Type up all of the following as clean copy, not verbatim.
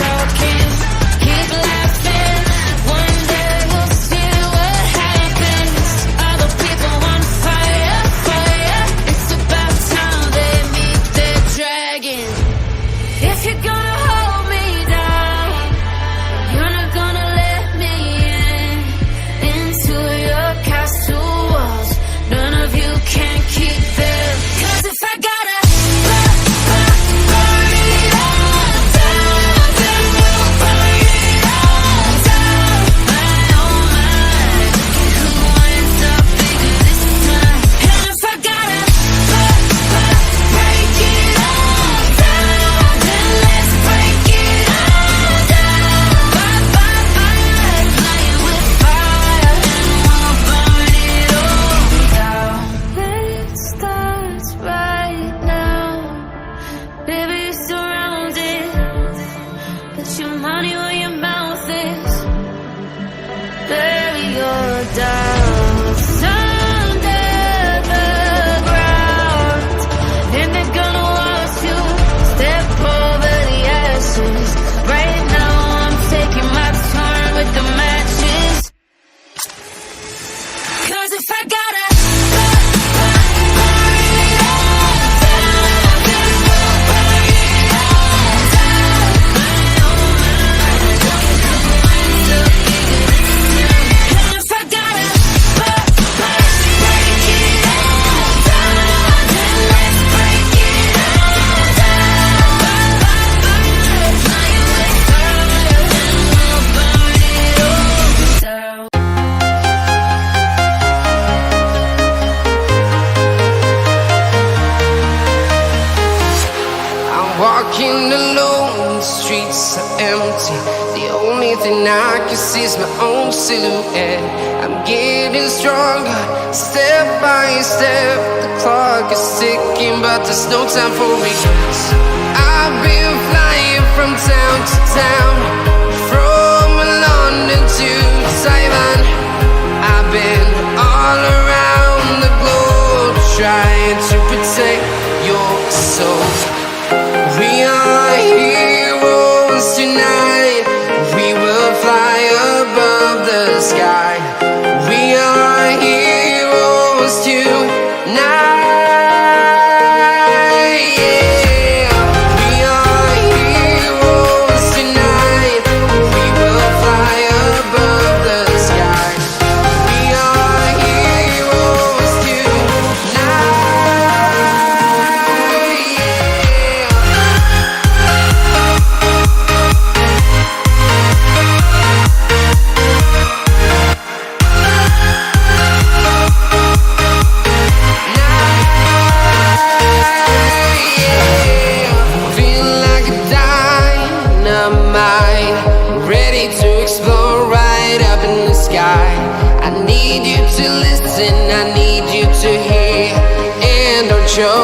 talking, keep laughing. One day you'll see what happens. All the people on fire, fire. It's about time they meet their dragon. If you're gonna hold me down, you're not gonna let me in into your castle walls. None of you can keep them. 'Cause if I gotta burn it all down, then we'll burn it all down. My oh my, who winds up bigger this time? And if I gotta break it all down, then let's break it all down. Bye, bye, bye, playing with fire, and we'll burn it all down. It starts right now. Baby, you're surrounded. Put your money where your mouth is. Bury your doubts under the ground. Then they're gonna watch you step over the ashes. Right now I'm taking my turn with the matches. 'Cause if I gotta burn it all down, then we'll burn it all down. My oh my, who winds up bigger this time? And if I gotta break it all down, then let's break it all down. Bye, bye, bye, playing with fire, and we'll burn it all down. I'm walking alone, the streets are empty. The only thing I can see is my own silhouette. I'm getting stronger, step by step. The clock is ticking, but there's no time for me. I've been flying from town to town, from London to Taiwan. I've been all around the globe, trying to protect your soul. We are heroes tonight. We will fly above the sky. We are heroes tonight. Yeah. We are heroes tonight. We will fly above the sky. We are heroes tonight. Yeah. Feel like a dynamite, ready to explode right up in the sky. I need you to listen, I need you to hear, and don't show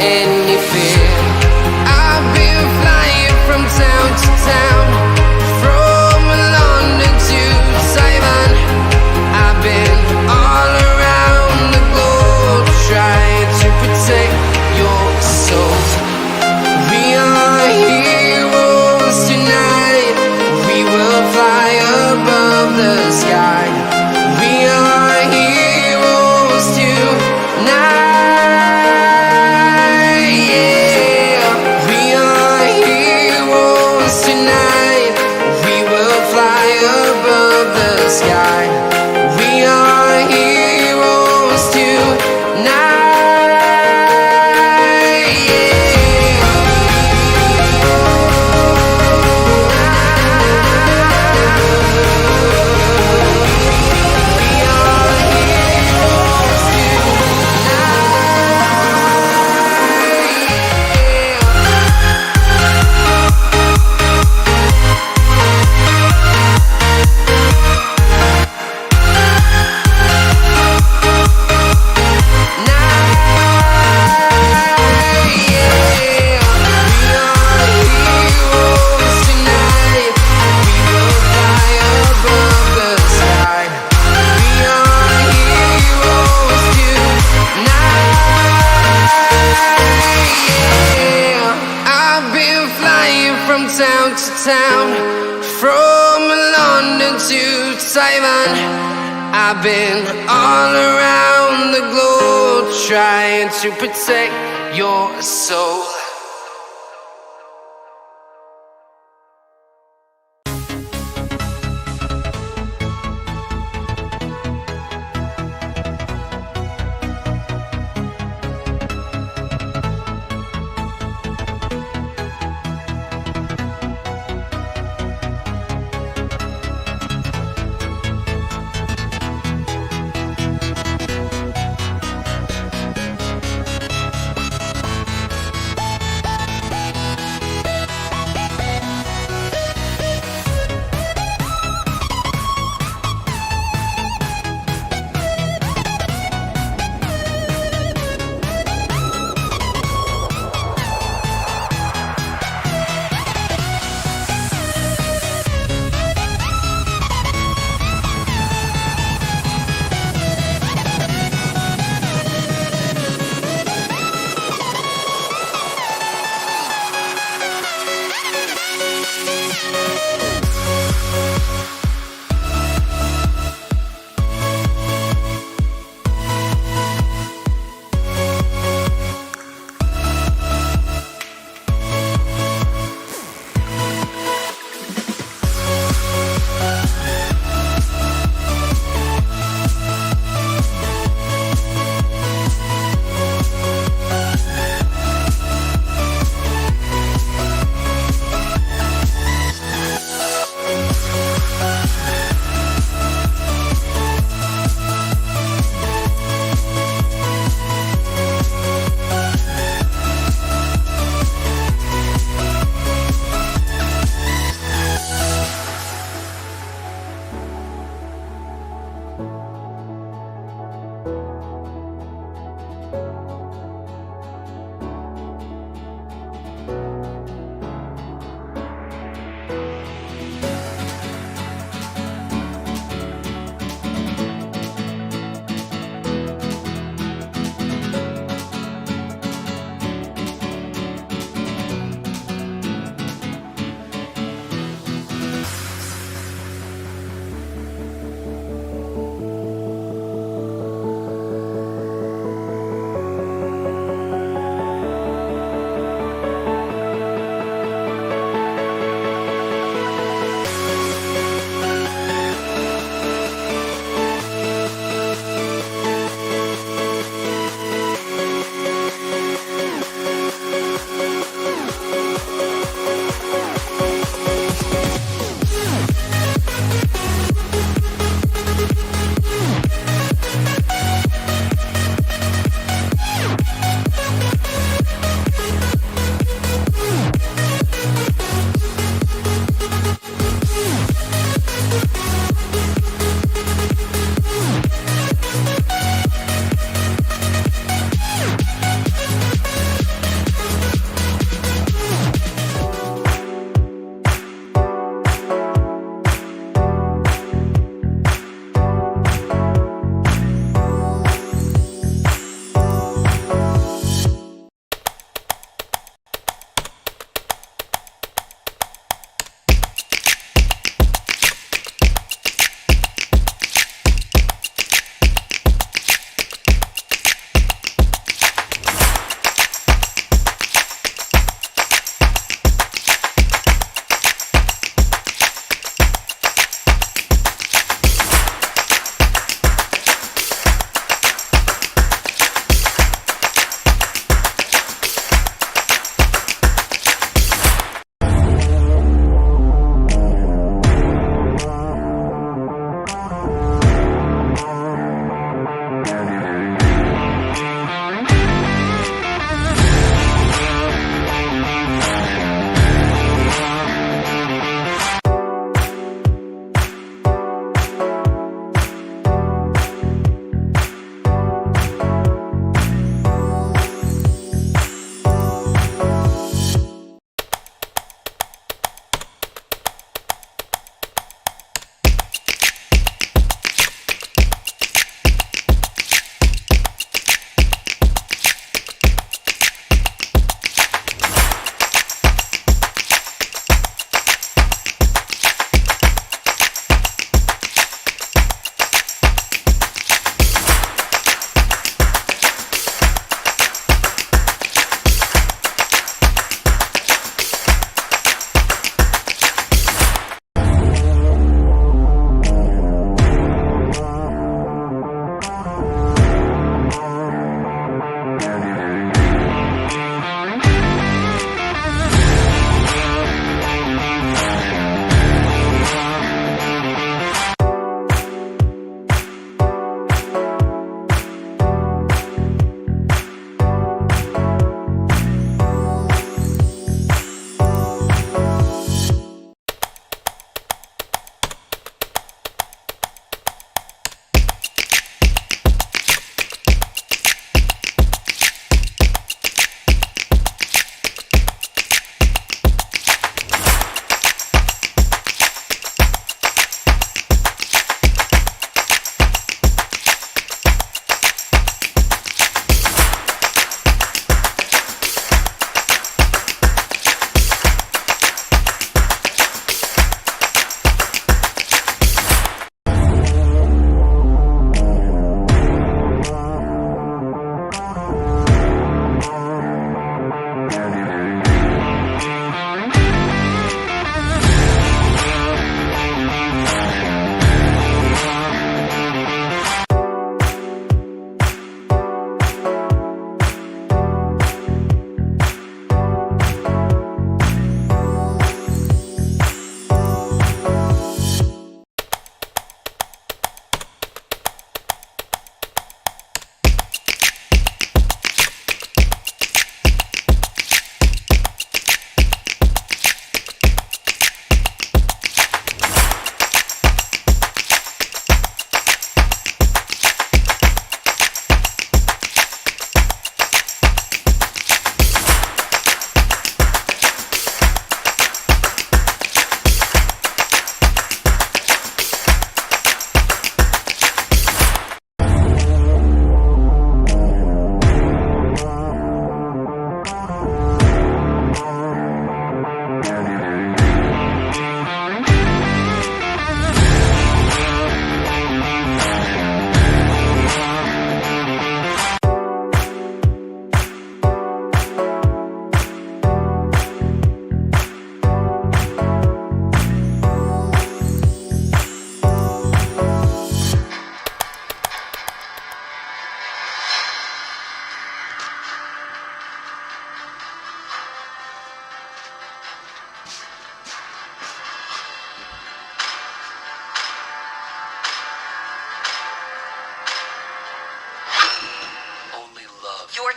any fear. I've been flying from town to town, from London to Taiwan. I've been all around the globe, trying to protect your soul. We are heroes tonight. We will fly above the sky. We are heroes to town, from London to Taiwan. I've been all around the globe trying to protect your soul.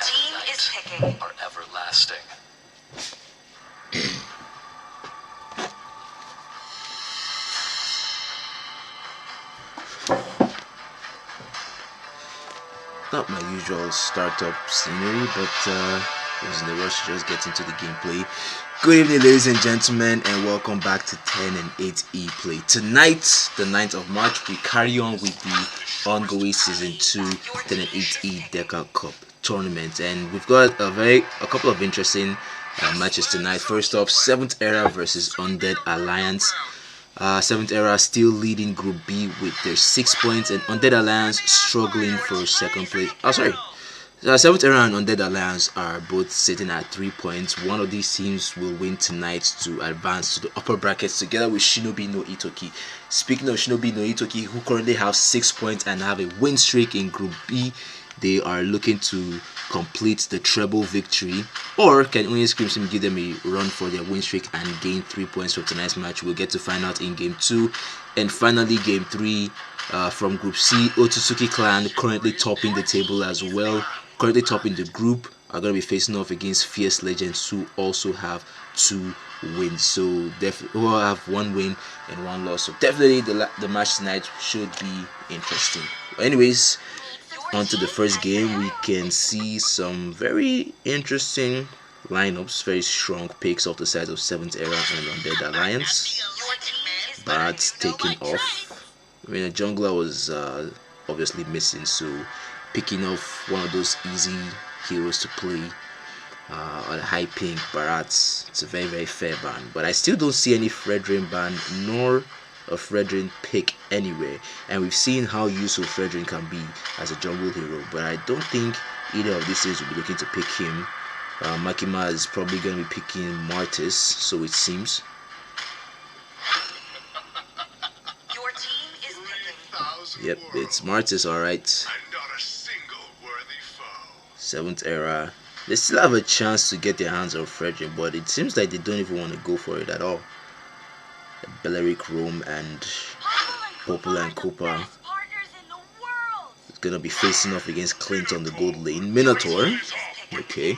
team is picking. Are everlasting. Not my usual startup scenery, but I was in the rush to just get into the gameplay. Good evening, ladies and gentlemen, and welcome back to 10 and 8 E-Play. Tonight, the 9th of March, we carry on with the ongoing Season 2 10 and 8 DECA Cup tournament, and we've got a couple of interesting matches tonight. First up, 7th Era versus Undead Alliance. 7th Era still leading Group B with their 6 points, and Undead Alliance struggling for second place. 7th Era and Undead Alliance are both sitting at 3 points. One of these teams will win tonight to advance to the upper brackets together with Shinobi no Itoki. Speaking of Shinobi no Itoki, who currently have 6 points and have a win streak in Group B, they are looking to complete the treble victory, or can Onyx Crimson give them a run for their win streak and gain 3 points from tonight's match? We'll get to find out in Game 2. And finally, Game 3 from Group C, Otsutsuki clan, currently topping the table as well, currently topping the group, are going to be facing off against Fierce Legends, who also have 2 wins. So definitely we'll have 1 win and 1 loss. So definitely the match tonight should be interesting. But anyways, on to the first game. We can see some very interesting lineups, very strong picks off the side of 7th Era and Undead Alliance. Barat's taking off. I mean, a jungler was obviously missing, so picking off one of those easy heroes to play on a high ping, Barat's, it's a very, very fair ban. But I still don't see any Fredrin ban nor a Fredrin pick anywhere, and we've seen how useful Fredrin can be as a jungle hero, but I don't think either of these teams will be looking to pick him. Makima is probably going to be picking Martis, so it seems. Your team is picking. Yep, it's Martis, alright. 7th Era. They still have a chance to get their hands on Fredrin, but it seems like they don't even want to go for it at all. Belleric, Rome, and Popula and Cooper is gonna be facing off against Clint on the gold lane. Minotaur, okay.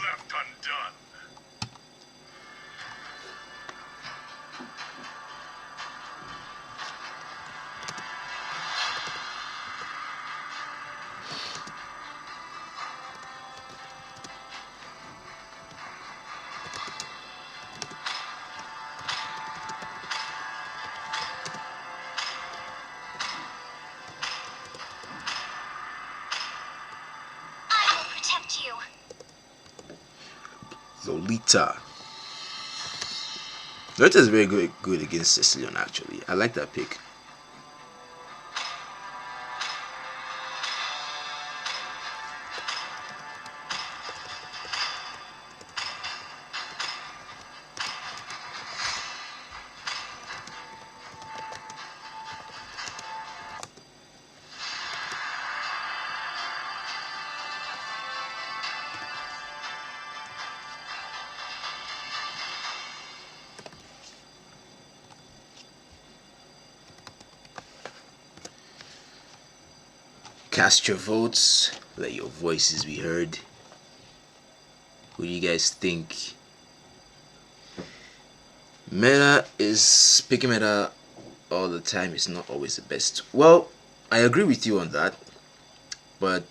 Lolita. Lolita is very good against Sicilian, actually. I like that pick. Cast your votes, let your voices be heard. Who do you guys think? Meta is picking meta all the time is not always the best. Well, I agree with you on that, but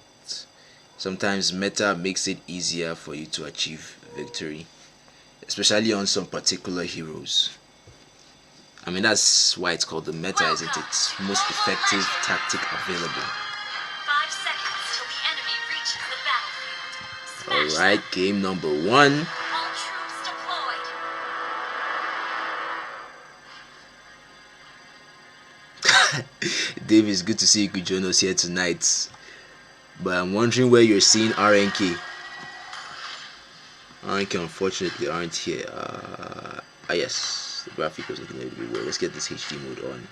sometimes meta makes it easier for you to achieve victory, especially on some particular heroes. I mean, that's why it's called the meta, isn't it? Most effective tactic available. Alright, game number 1. Dave, it's good to see you could join us here tonight. But I'm wondering where you're seeing RNK. RNK unfortunately aren't here. Yes, the graphic was looking a little bit weird. Let's get this HD mode on.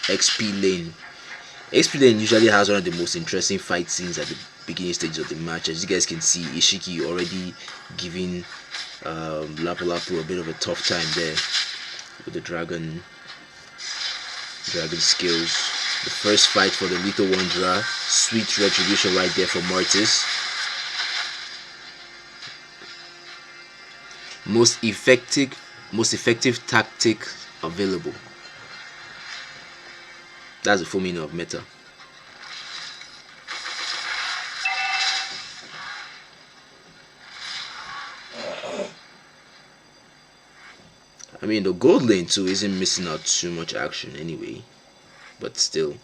XP lane. XP lane usually has one of the most interesting fight scenes at the beginning stages of the match. As you guys can see, Ishiki already giving Lapu Lapu a bit of a tough time there with the dragon skills. The first fight for the Little Wanderer. Sweet retribution right there for Martis. Most effective tactic available. That's the full meaning of meta. I mean, the gold lane too isn't missing out too much action anyway, but still,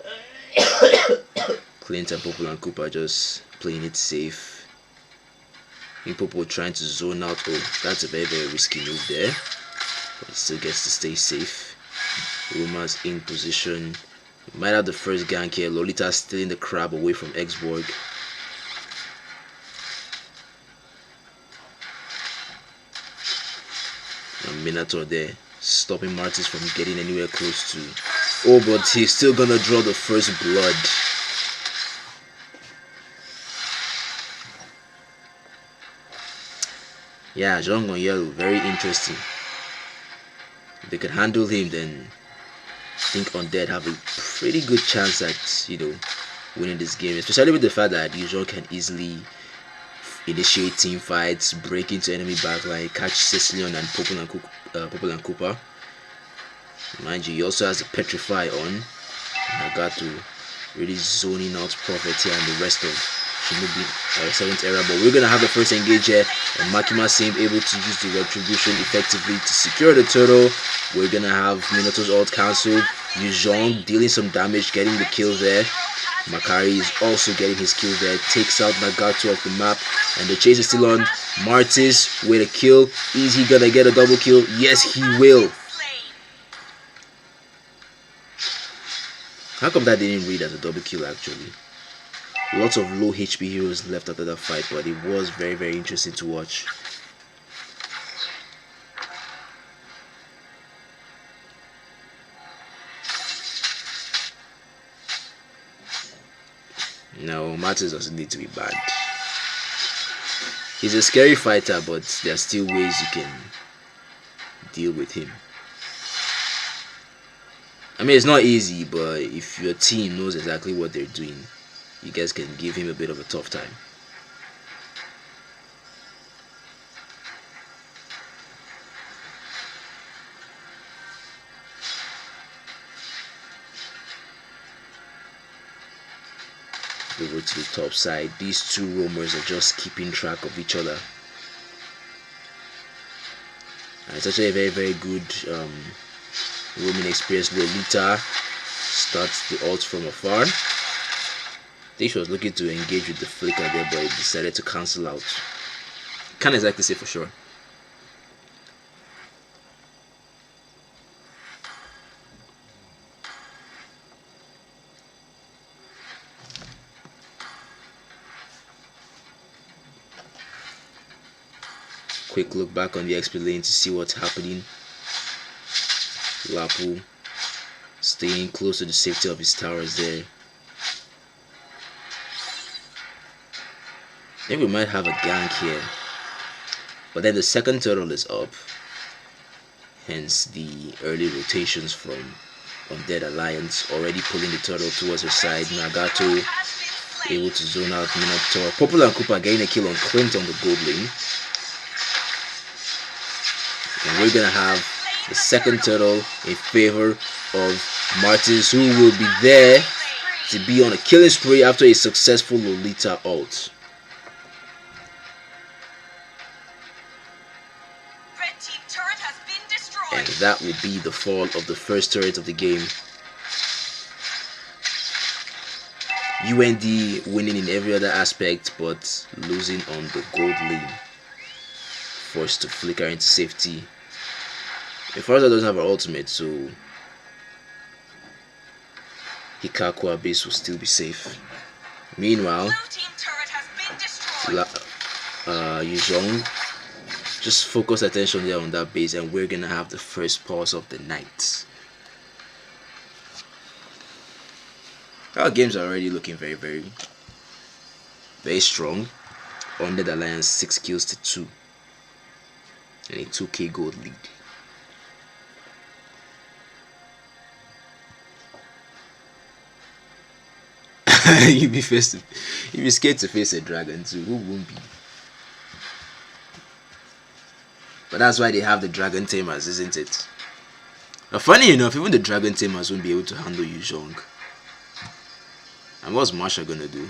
Clint and Popo and Cooper just playing it safe. Popo trying to zone out. Oh, that's a very risky move there, but he still gets to stay safe. Roma's in position. Might have the first gank here. Lolita stealing the crab away from Xborg. Minotaur there, stopping Martis from getting anywhere close to. Oh, but he's still gonna draw the first blood. Yeah, Zhong on yellow, very interesting. If they can handle him, then I think Undead have a pretty good chance at, you know, winning this game, especially with the fact that Zhong can easily initiate team fights, break into enemy backline, catch Cecilion and Popol and Cooper. Mind you, he also has a Petrify on. Nagato really zoning out Prophet here and the rest of Shinobi 7th era. But we're going to have the first engage here, and Makima Sim able to use the Retribution effectively to secure the turtle. We're going to have Minotaur's ult cancelled. Yuzhong dealing some damage, getting the kill there. Makari is also getting his kill there, takes out Nagato off the map, and the chase is still on. Martis with a kill. Is he gonna get a double kill? Yes, he will. How come that didn't read as a double kill actually? Lots of low HP heroes left after that fight, but it was very interesting to watch. No, Martis doesn't need to be bad. He's a scary fighter, but there are still ways you can deal with him. I mean, it's not easy, but if your team knows exactly what they're doing, you guys can give him a bit of a tough time. Over to the top side, these two roamers are just keeping track of each other. And it's actually a very good roaming experience. Lolita starts the ult from afar. I think she was looking to engage with the flicker there, but it decided to cancel out. Can't exactly say for sure. Quick look back on the XP lane to see what's happening. Lapu staying close to the safety of his towers there. I think we might have a gank here, but then the second turtle is up, hence the early rotations from Undead Alliance, already pulling the turtle towards her side. Nagato able to zone out Minotaur. Popol and Cooper getting a kill on Clint on the gold lane. And we're gonna have the second turtle in favor of Martins, who will be there to be on a killing spree after a successful Lolita ult. Red team turret has been destroyed. And that will be the fall of the first turret of the game. UND winning in every other aspect, but losing on the gold lane. Forced to flicker into safety. Farza doesn't have her ultimate, so Hikaku base will still be safe. Meanwhile, Yuzhong, just focus attention there on that base, and we're gonna have the first pause of the night. Our games are already looking very strong. Undead Alliance 6 kills to 2 and a 2k gold lead. You'd be scared to face a dragon too. Who won't be? But that's why they have the Dragon Tamers, isn't it? Now, funny enough, even the Dragon Tamers won't be able to handle Yu Zhong. And what's Marsha gonna do?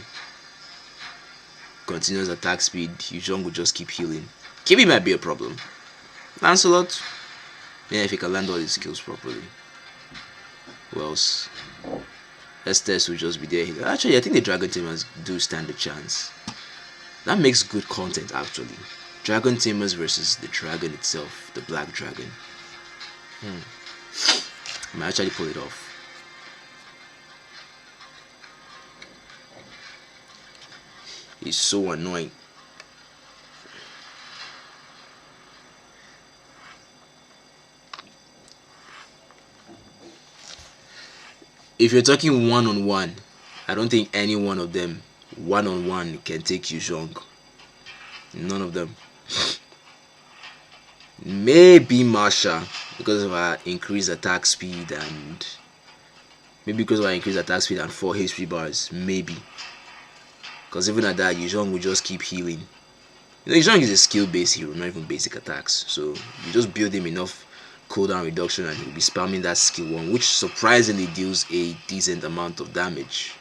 Continuous attack speed, Yu Zhong will just keep healing. Kimi might be a problem. Lancelot, yeah, if he can land all his skills properly. Who else? Estes will just be there. Actually, I think the Dragon Tamers do stand a chance. That makes good content, actually. Dragon Tamers versus the dragon itself, the Black Dragon. I might actually pull it off. It's so annoying. If you're talking one-on-one, I don't think any one of them one-on-one can take Yu Zhong. None of them. Maybe Marsha, because of her increased attack speed and maybe because of her increased attack speed and 4 HP bars. Maybe. Because even at that, Yu Zhong will just keep healing. You know, Yu Zhong is a skill-based hero, not even basic attacks. So you just build him enough cooldown reduction and he'll be spamming that skill 1, which surprisingly deals a decent amount of damage.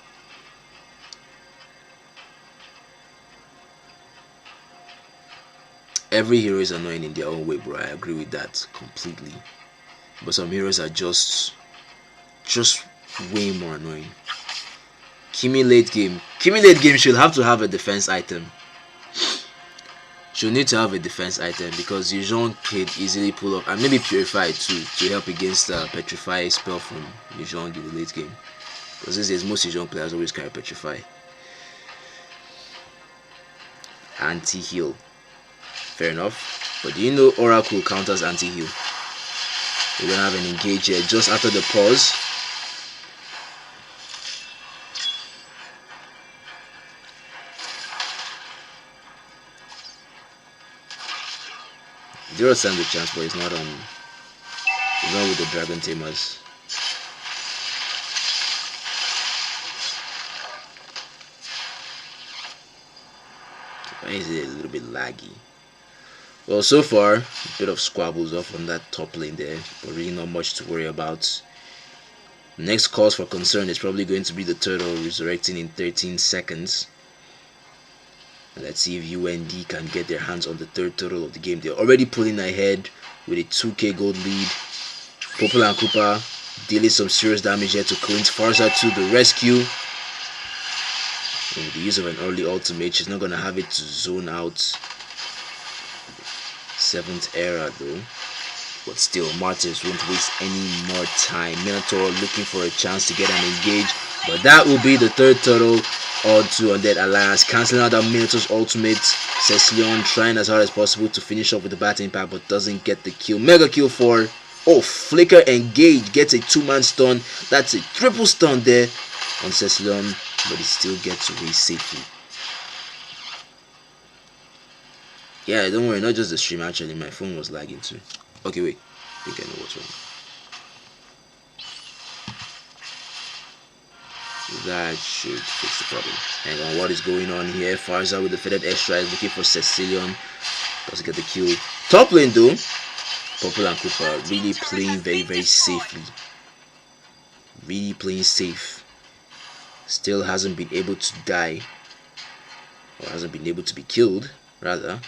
Every hero is annoying in their own way, bro. I agree with that completely. But some heroes are just way more annoying. Kimi late game. Kimi late game should have to have a defense item. She'll need to have a defense item because Yu Zhong can easily pull up, and maybe Purify too, to help against Petrify spell from Yu Zhong in the late game. Because these days most Yu Zhong players always carry Petrify. Anti-heal. Fair enough. But do you know Oracle counters anti-heal? We're gonna have an engage here just after the pause. Zero stands a chance, but it's not with the Dragon Tamers. Why is it a little bit laggy? Well, so far, a bit of squabbles off on that top lane there, but really not much to worry about. Next cause for concern is probably going to be the turtle resurrecting in 13 seconds. Let's see if UND can get their hands on the third turtle of the game. They're already pulling ahead with a 2k gold lead. Popol and Koopa dealing some serious damage here to Clint. Farza to the rescue. And with the use of an early ultimate, she's not going to have it to zone out. 7th era though. But still, Martyrs won't waste any more time. Minotaur looking for a chance to get an engage. But that will be the third turtle. Odd to Undead Alliance, cancelling out that Minotaur's ultimate. Cecilion trying as hard as possible to finish off with the Bat Impact, but doesn't get the kill. Mega kill for Flicker engage, gets a 2-man stun. That's a triple stun there on Cecilion, but he still gets away safely. Yeah, don't worry, not just the stream, actually, my phone was lagging too. Okay, wait, I think I know what's wrong. That should fix the problem. Hang on, what is going on here? Farza with the faded extra is looking for Cecilion. Doesn't get the kill. Top lane though, Popol and Koopa really playing very safely. Really playing safe. Still hasn't been able to die. Or hasn't been able to be killed, rather.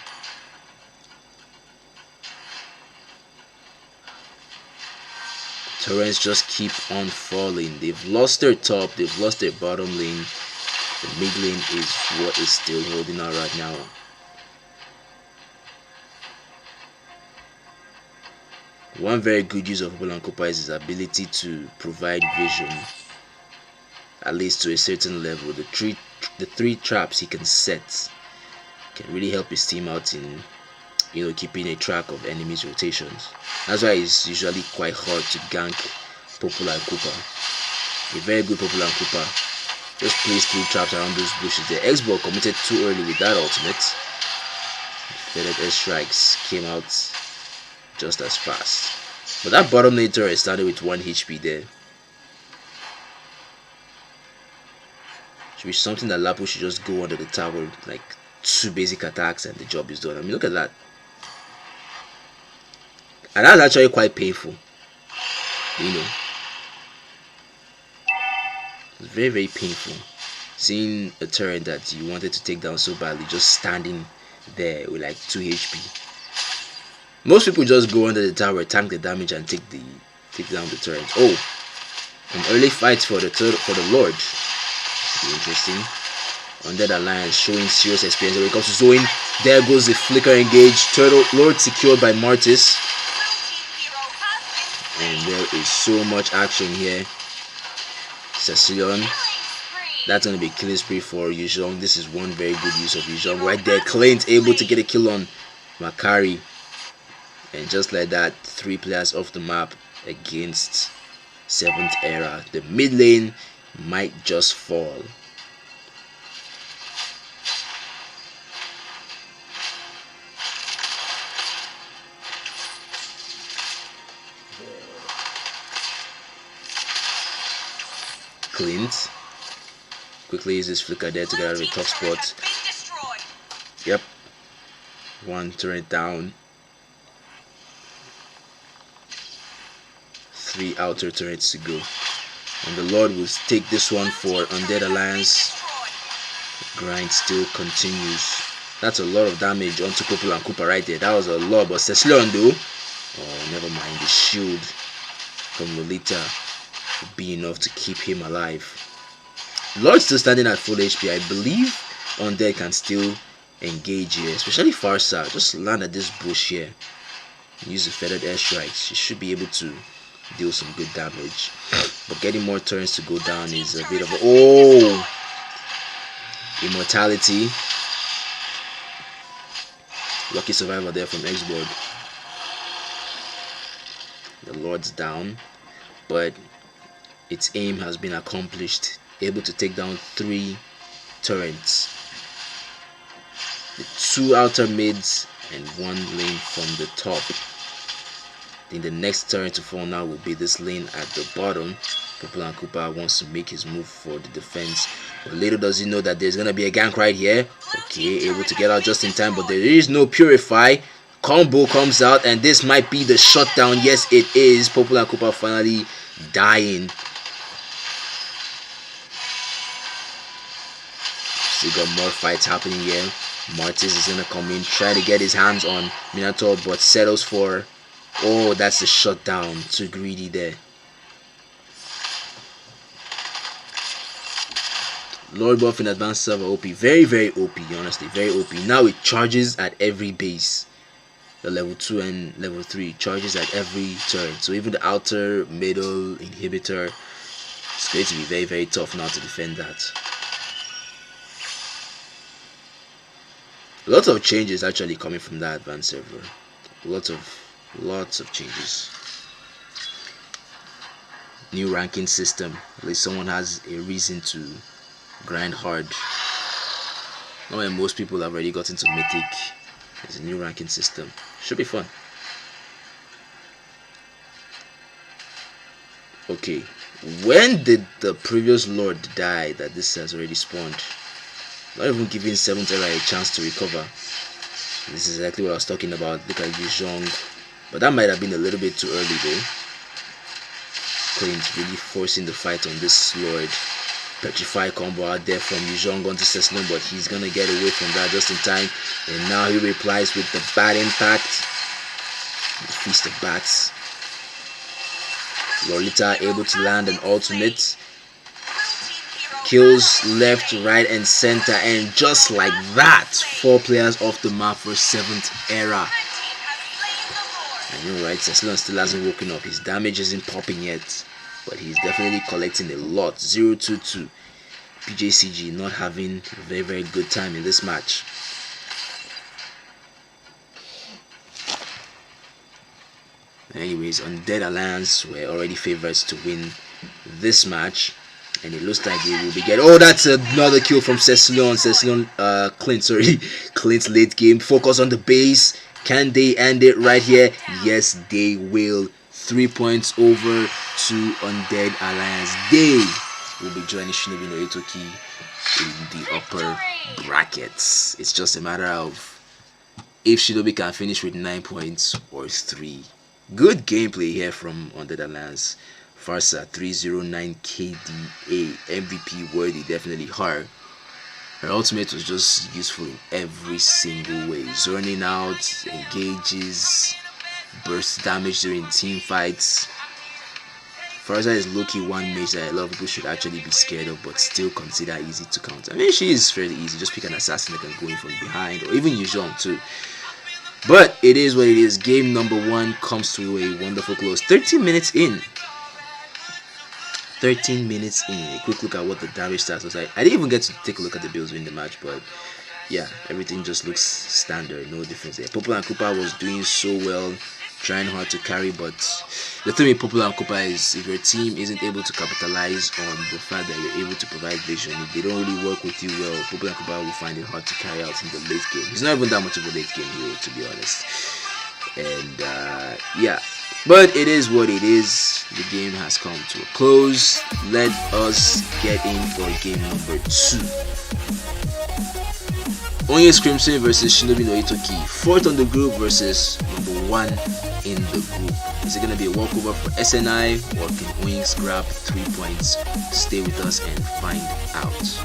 Torrents just keep on falling. They've lost their top, they've lost their bottom lane. The mid lane is what is still holding out right now. One very good use of Popol and Koopa is his ability to provide vision, at least to a certain level. The three traps he can set can really help his team out in, you know, keeping a track of enemies' rotations. That's why it's usually quite hard to gank Popol and Koopa. A very good Popol and Koopa just placed 3 traps around those bushes. The X-Ball committed too early with that ultimate. Faded air strikes came out just as fast. But that bottom lane turret started with 1 HP there. Should be something that Lapu should just go under the tower, like 2 basic attacks and the job is done. I mean, look at that. And that's actually quite painful. You know, it's very, very painful. Seeing a turret that you wanted to take down so badly, just standing there with like 2 HP. Most people just go under the tower, tank the damage, and take down the turret. Oh, an early fight for the Lord. Be interesting. Undead Alliance showing serious experience when it comes to zoning. There goes the flicker engage. Turtle Lord secured by Martis. And there is so much action here. Cecilion. That's going to be killing spree for Yuzhong. This is one very good use of Yuzhong. Right there, Clint able to get a kill on Makari. And just like that, 3 players off the map against 7th era. The mid lane might just fall. Clint quickly uses flicker there to get out of a tough spot. Yep, 1 turret down, 3 outer turrets to go, and the Lord will take this one for Undead Alliance. The grind still continues. That's a lot of damage onto Popul and Koopa right there. That was a lot, but Cecilion though, oh never mind, the shield from Lolita will be enough to keep him alive. Lord's still standing at full HP. I believe Undead can still engage here, especially Farsa. Just land at this bush here. Use the feathered airstrikes. You should be able to deal some good damage. But getting more turns to go down is a bit of a... Oh! Immortality. Lucky survivor there from Xboard. The Lord's down, but its aim has been accomplished. Able to take down 3 turrets, the 2 outer mids and 1 lane from the top. I think the next turret to fall now will be this lane at the bottom. Popul and Koopa wants to make his move for the defense, but little does he know that there's gonna be a gank right here. Okay, able to get out just in time, but there is no purify. Combo comes out, and this might be the shutdown. Yes, it is. Popul and Koopa finally dying. Still got more fights happening here. Martis is gonna come in, try to get his hands on Minato, but settles for... Oh, that's the shutdown. Too greedy there. Lord buff in advanced server OP. Very, very OP, honestly. Very OP. Now it charges at every base. The level 2 and level 3 charges at every turn. So even the outer, middle, inhibitor, it's going to be very, very tough now to defend that. Lots of changes actually coming from that advanced server. Lots of changes. New ranking system. At least someone has a reason to grind hard. Now when most people have already got into Mythic, there's a new ranking system. Should be fun. Okay, when did the previous Lord die that this has already spawned? Not even giving 7th era a chance to recover. This is exactly what I was talking about. Look at Yuzhong. But that might have been a little bit too early though. Clint really forcing the fight on this Lord. Petrify combo out there from Yuzhong onto Cecilion, but he's gonna get away from that just in time. And now he replies with the Bat Impact. The Feast of Bats. Lolita able to land an ultimate. Kills left, right, and center, and just like that, 4 players off the map for 7th era. I know, right? Cecilion still hasn't woken up. His damage isn't popping yet, but he's definitely collecting a lot. 0-2-2. PJCG not having a very, very good time in this match. Anyways, Undead Alliance were already favorites to win this match. And it looks like they will be getting... Oh, that's another kill from Cecilion. Clint, sorry. Clint's late game. Focus on the base. Can they end it right here? Yes, they will. 3 points over to Undead Alliance. They will be joining Shinobi no Itoki in the upper brackets. It's just a matter of if Shinobi can finish with 9 points or 3. Good gameplay here from Undead. Farsa 309 KDA, MVP worthy, definitely hard. Her ultimate was just useful in every single way. Zoning out, engages, burst damage during team fights. Farsa is low-key one mage that a lot of people should actually be scared of, but still consider easy to counter. I mean, she is fairly easy. Just pick an assassin that can go in from behind, or even use jump too. But it is what it is. Game number 1 comes to a wonderful close. 13 minutes in. 13 minutes in. A quick look at what the damage stats was like. I didn't even get to take a look at the builds in the match, but yeah, everything just looks standard. No difference there. Popular and Cooper was doing so well, trying hard to carry, but the thing with Popular and Cooper is if your team isn't able to capitalize on the fact that you're able to provide vision, if they don't really work with you well, Popular and Cooper will find it hard to carry out in the late game. He's not even that much of a late game hero, to be honest. And yeah, but it is what it is. The game has come to a close. Let us get in for game number 2. Onyx Crimson versus Shinobi no Itoki. 4th on the group versus number 1 in the group. Is it going to be a walkover for SNI, or can Onyx grab 3 points? Stay with us and find out.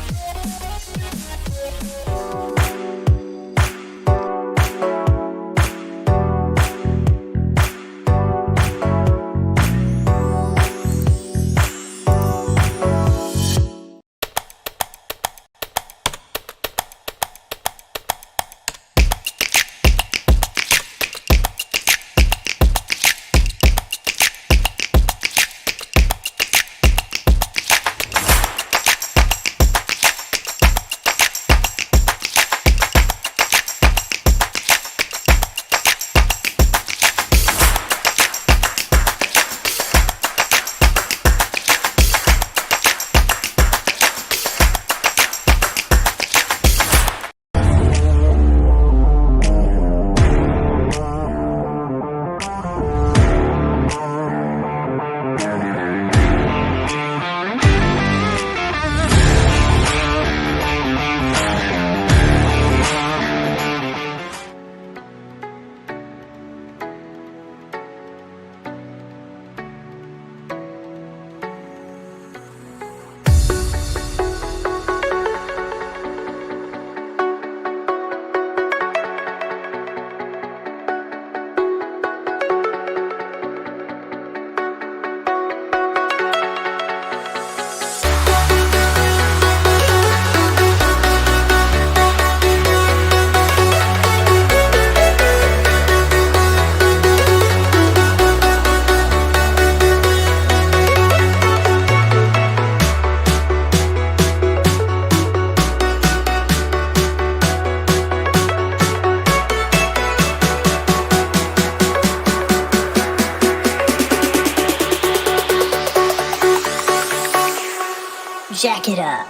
Jack it up.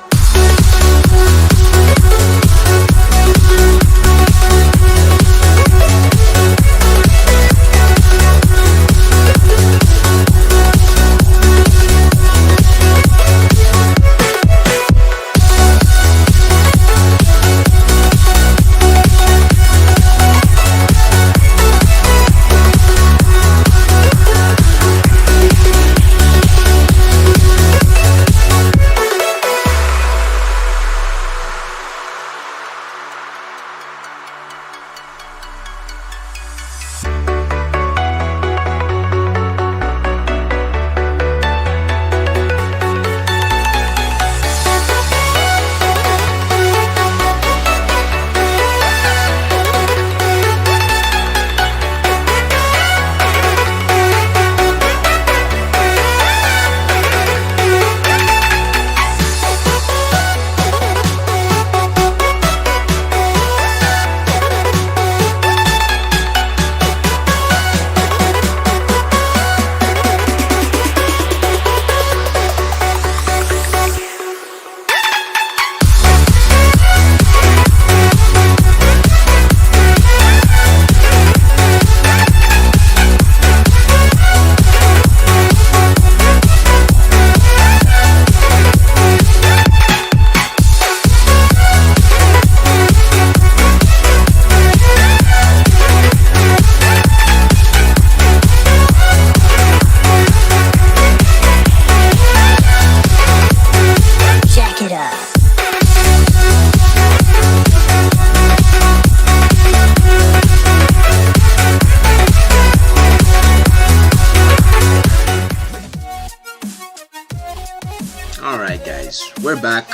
guys, we're back.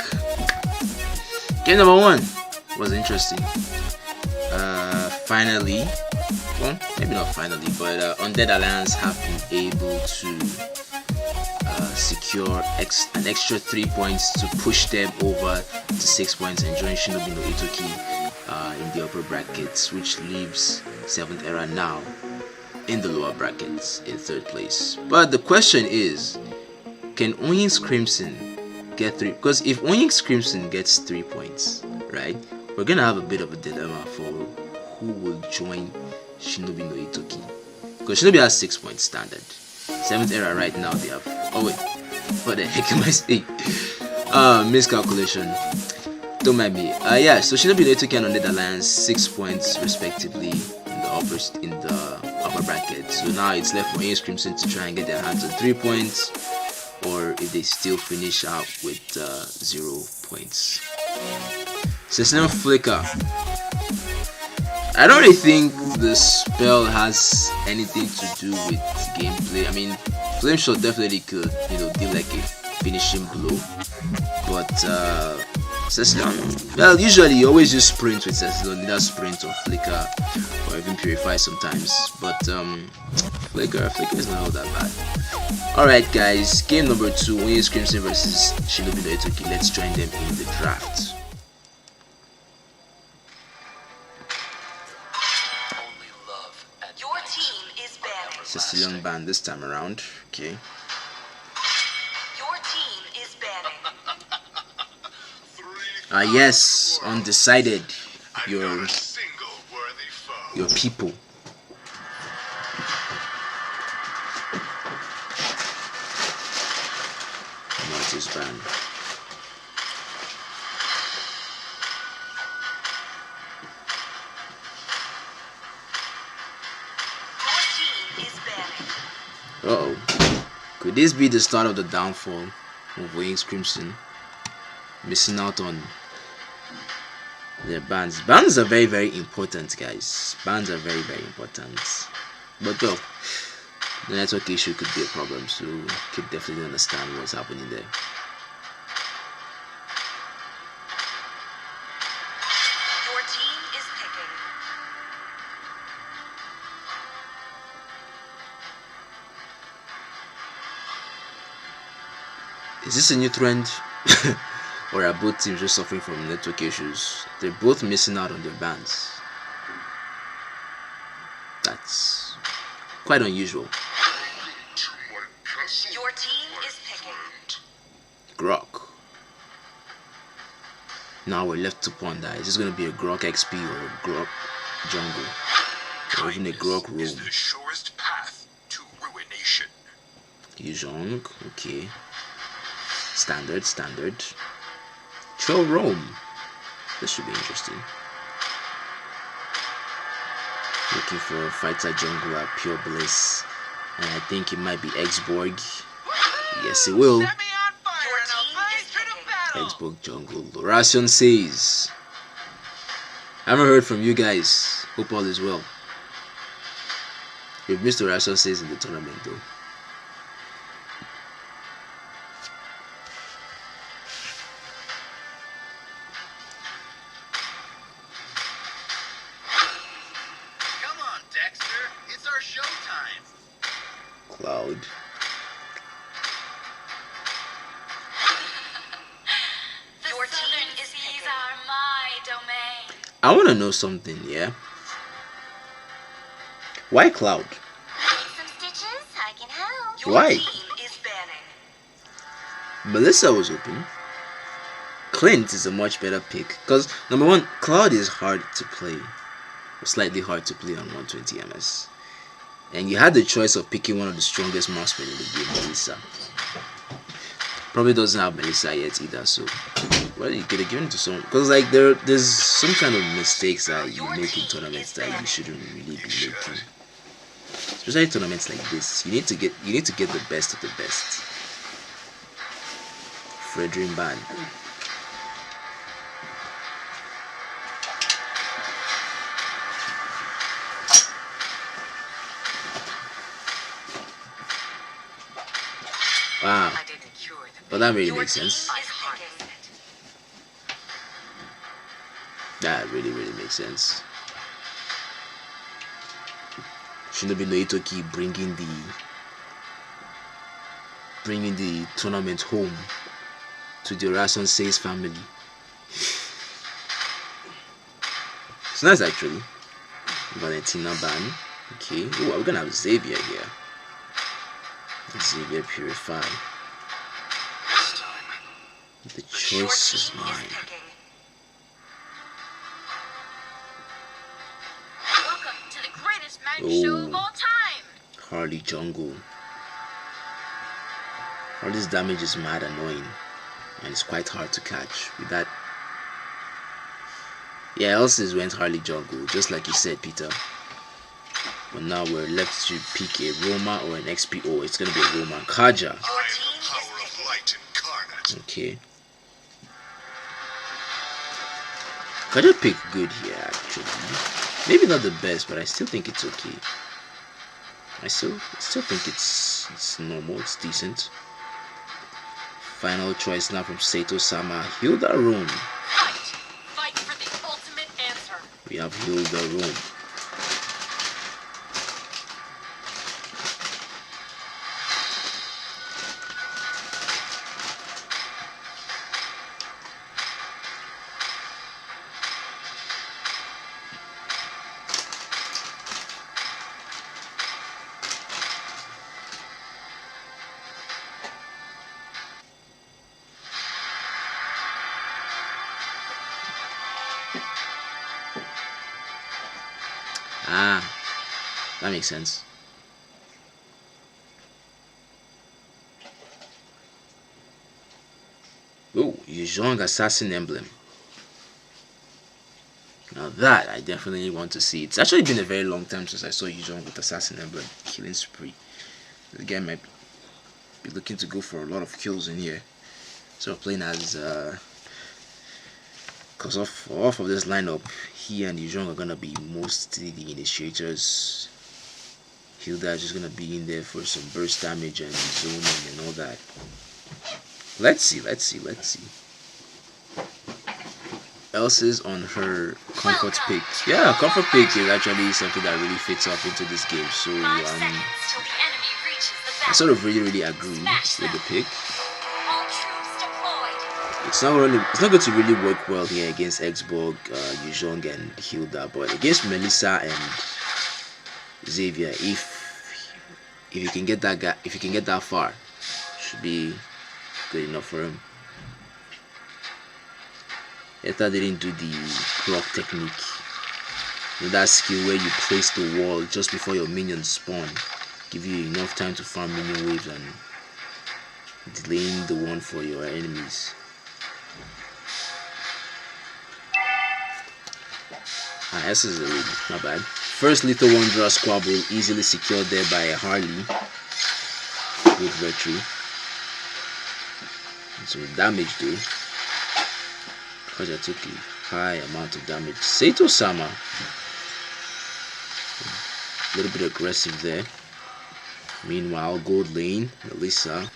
Game number 1 was interesting. Finally, well, maybe not finally, but Undead Alliance have been able to secure an extra 3 points to push them over to 6 points and join Shinobi no Itoki in the upper brackets, which leaves 7th era now in the lower brackets in 3rd place. But the question is, can Onyx Crimson get 3? Because if Onyx Crimson gets 3 points, right, we're gonna have a bit of a dilemma for who will join Shinobi no Itoki. Because Shinobi has 6 points standard. 7th era right now they have. Oh wait, what the heck am I saying? Miscalculation. Don't mind me. Yeah. So Shinobi no Itoki and Undead Alliance 6 points respectively in the upper bracket. So now it's left for Onyx Crimson to try and get their hands on 3 points, or if they still finish out with 0 points. Cecilian Flicker. I don't really think the spell has anything to do with gameplay. I mean, Flame Shot definitely could, deal like a finishing blow, but Cecilian, well, usually you always use Sprint with Cecilian, either Sprint or Flicker, or even Purify sometimes. But Flicker is not all that bad. Alright guys, game number 2, Onyx Crimson versus Shinobi no Itoki. Let's join them in the draft. Sicilian band this time around. Okay. Your team is banning. Yes, undecided. Your people. Notice band. Could this be the start of the downfall of Onyx Crimson? Missing out on their bans. Bans are very, very important, guys. Bans are very, very important. But though, the network issue could be a problem, so you could definitely understand what's happening there. Your team is picking. Is this a new trend? Or are both teams just suffering from network issues? They're both missing out on their bans. That's quite unusual. Your team is picking. Grok. Now we're left to ponder. Is this going to be a Grok XP or a Grok jungle? Or even a Grok roam? The surest path to ruination. Yuzhong, okay. Standard. Cho Rome. This should be interesting. Looking for a fighter jungler, Pure Bliss. And I think it might be Xborg. Yes, it will. Your team is picking. Xborg jungle. Loration says, I haven't heard from you guys. Hope all is well. We've missed Loration says in the tournament though. Cloud. Your team is picking. Are my domain. I want to know something, yeah? Why Cloud? Some stitches, I can help. Your Why? team is banning. Melissa was open. Clint is a much better pick. Because, number one, Cloud is hard to play. Slightly hard to play on 120 MS. And you had the choice of picking one of the strongest marksmen in the game, Melissa. Probably doesn't have Melissa yet either, so well, you could have given it to someone. Because like there's some kind of mistakes that you make in tournaments that you shouldn't really be making. Especially tournaments like this. You need to get the best of the best. Fredrin Ban. Wow. Well, that really makes sense. That really makes sense. Shinobi no Itoki bringing the tournament home to the Rason Says family. It's nice actually. Valentina ban. Okay. Oh, we're gonna have Xavier here. Xavier Purify. This time. The Your choice is team mine. picking. Welcome to the greatest match show of all time. Harley Jungle. Harley's damage is mad annoying, and it's quite hard to catch with that. Yeah, Elsa's went Harley Jungle, just like you said, Peter. But now we're left to pick a Roma or an XP. Oh, it's gonna be a Roma. Kaja. I am the power of light incarnate. Okay. Kaja pick good here, actually. Maybe not the best, but I still think it's okay. I still think it's normal. It's decent. Final choice now from Sato Sama. Hilda Room. Fight for the ultimate answer. We have Hilda Room. Ah, that makes sense. Oh, Yuzhong Assassin Emblem. Now that I definitely want to see. It's actually been a very long time since I saw Yuzhong with Assassin Emblem. Killing spree. The guy might be looking to go for a lot of kills in here. So playing as because off of this lineup, he and Yuzhong are gonna be mostly the initiators. Hilda is just gonna be in there for some burst damage and zoning and all that. Let's see. Elsa's on her comfort pick. Yeah, comfort pick is actually something that really fits up into this game. So 5 seconds till the enemy reaches the I sort of really agree with the pick. All troops deployed. It's not going to really work well here against Xborg, Yuzhong and Hilda, but against Melissa and Xavier, if you can get that guy, if you can get that far, should be good enough for him. Eta didn't do the clock technique. You know, that skill where you place the wall just before your minions spawn, give you enough time to farm minion waves and delaying the one for your enemies. Ah, this is a lead, not bad. First Little Wanderer squabble easily secured there by Harley with Retry. Some damage though. Kaja took a high amount of damage. Sato Sama, a little bit aggressive there. Meanwhile, gold lane, Melissa.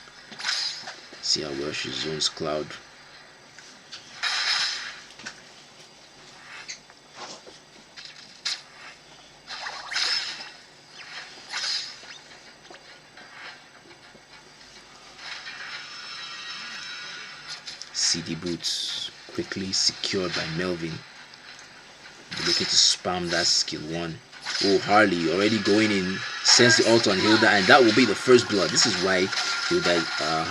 See how well she zones Cloud. CD boots quickly secured by Melvin. Be looking to spam that skill 1. Oh, Harley already going in, sends the ult on Hilda, and that will be the first blood. This is why Hilda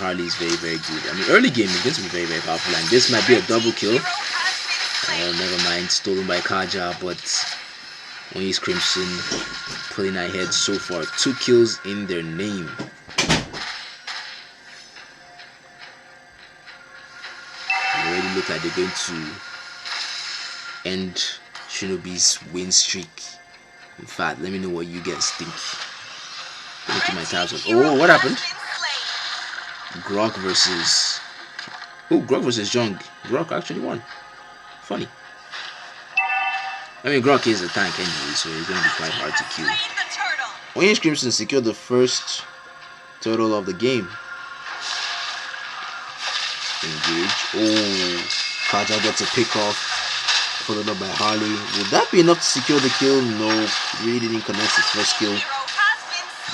Harley is very good. I mean, early game is going to be very powerful, and this might be a double kill. Oh, never mind, stolen by Kaja, but Onyx Crimson pulling ahead so far. 2 kills in their name. Already look like they're going to end Shinobi's win streak. In fact, let me know what you guys think. Look at my tabs on. Oh, what happened? Grok versus. Oh, Grok versus Jung. Grok actually won. Funny. I mean, Grok is a tank anyway, so it's going to be quite hard to kill. Orange Crimson secured the first turtle of the game. Engage. Oh, Kaja gets a pick off. followed up by Harley. Would that be enough to secure the kill? No, really didn't connect his first kill.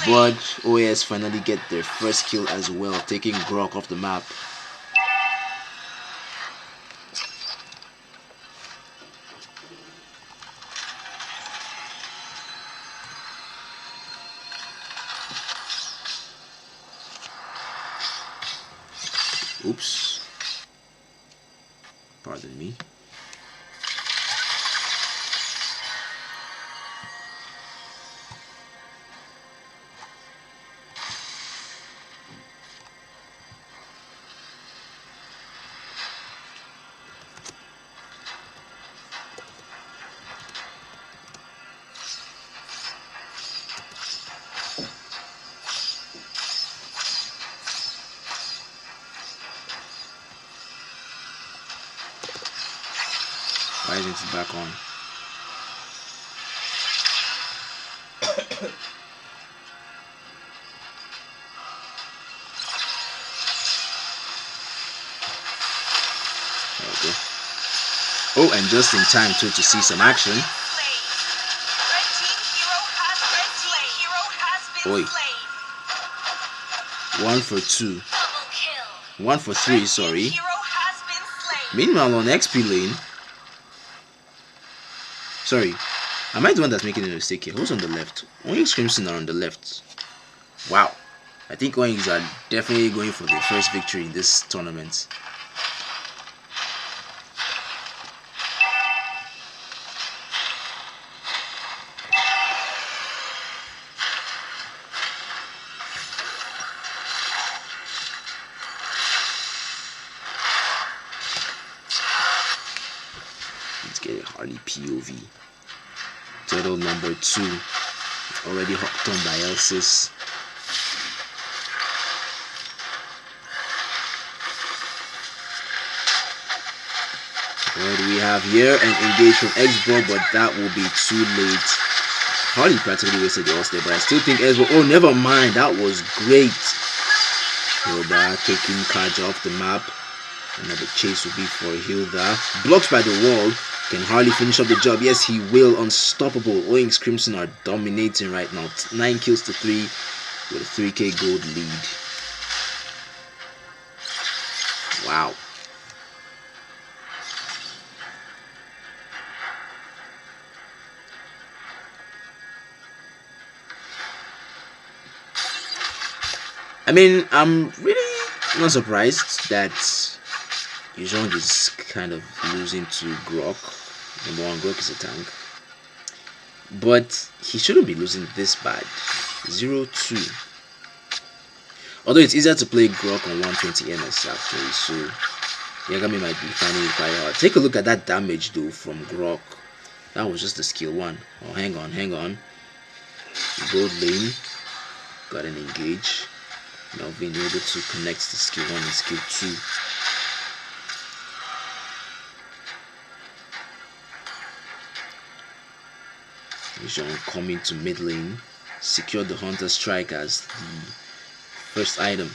But OAS finally get their first kill as well, taking Grok off the map. Oops. Pardon me. Why isn't it back on? There we go. Oh, and just in time too to see some action. Oi. 1 for 2. 1 for 3, sorry. Meanwhile on XP lane. Sorry, am I the one that's making a mistake here? Who's on the left? Onyx Crimson are on the left. Wow. I think Onyx are definitely going for their first victory in this tournament. Let's get a Harley POV. Turtle number 2. Already hooked on by Elsis. What do we have here? An engage from X-Bro, but that will be too late. Harley practically wasted the All-Star, but I still think X-Bro. Oh, never mind. That was great. Hilda taking Kaja off the map. Another chase will be for Hilda. Blocked by the wall. Can Harley finish up the job? Yes, he will. Unstoppable. Onyx Crimson are dominating right now. 9 kills to 3 with a 3k gold lead. Wow. I mean, I'm really not surprised that Yuzhong is kind of losing to Grok. Number 1, Grok is a tank. But he shouldn't be losing this bad. 0-2. Although it's easier to play Grok on 120 MS actually, so Yagami might be finding it quite hard. Take a look at that damage though from Grok. That was just the skill 1. Oh, hang on. Gold lane. Got an engage. Melvin able to connect the skill 1 and skill 2. Jean coming to mid lane, secure the Hunter Strike as the first item.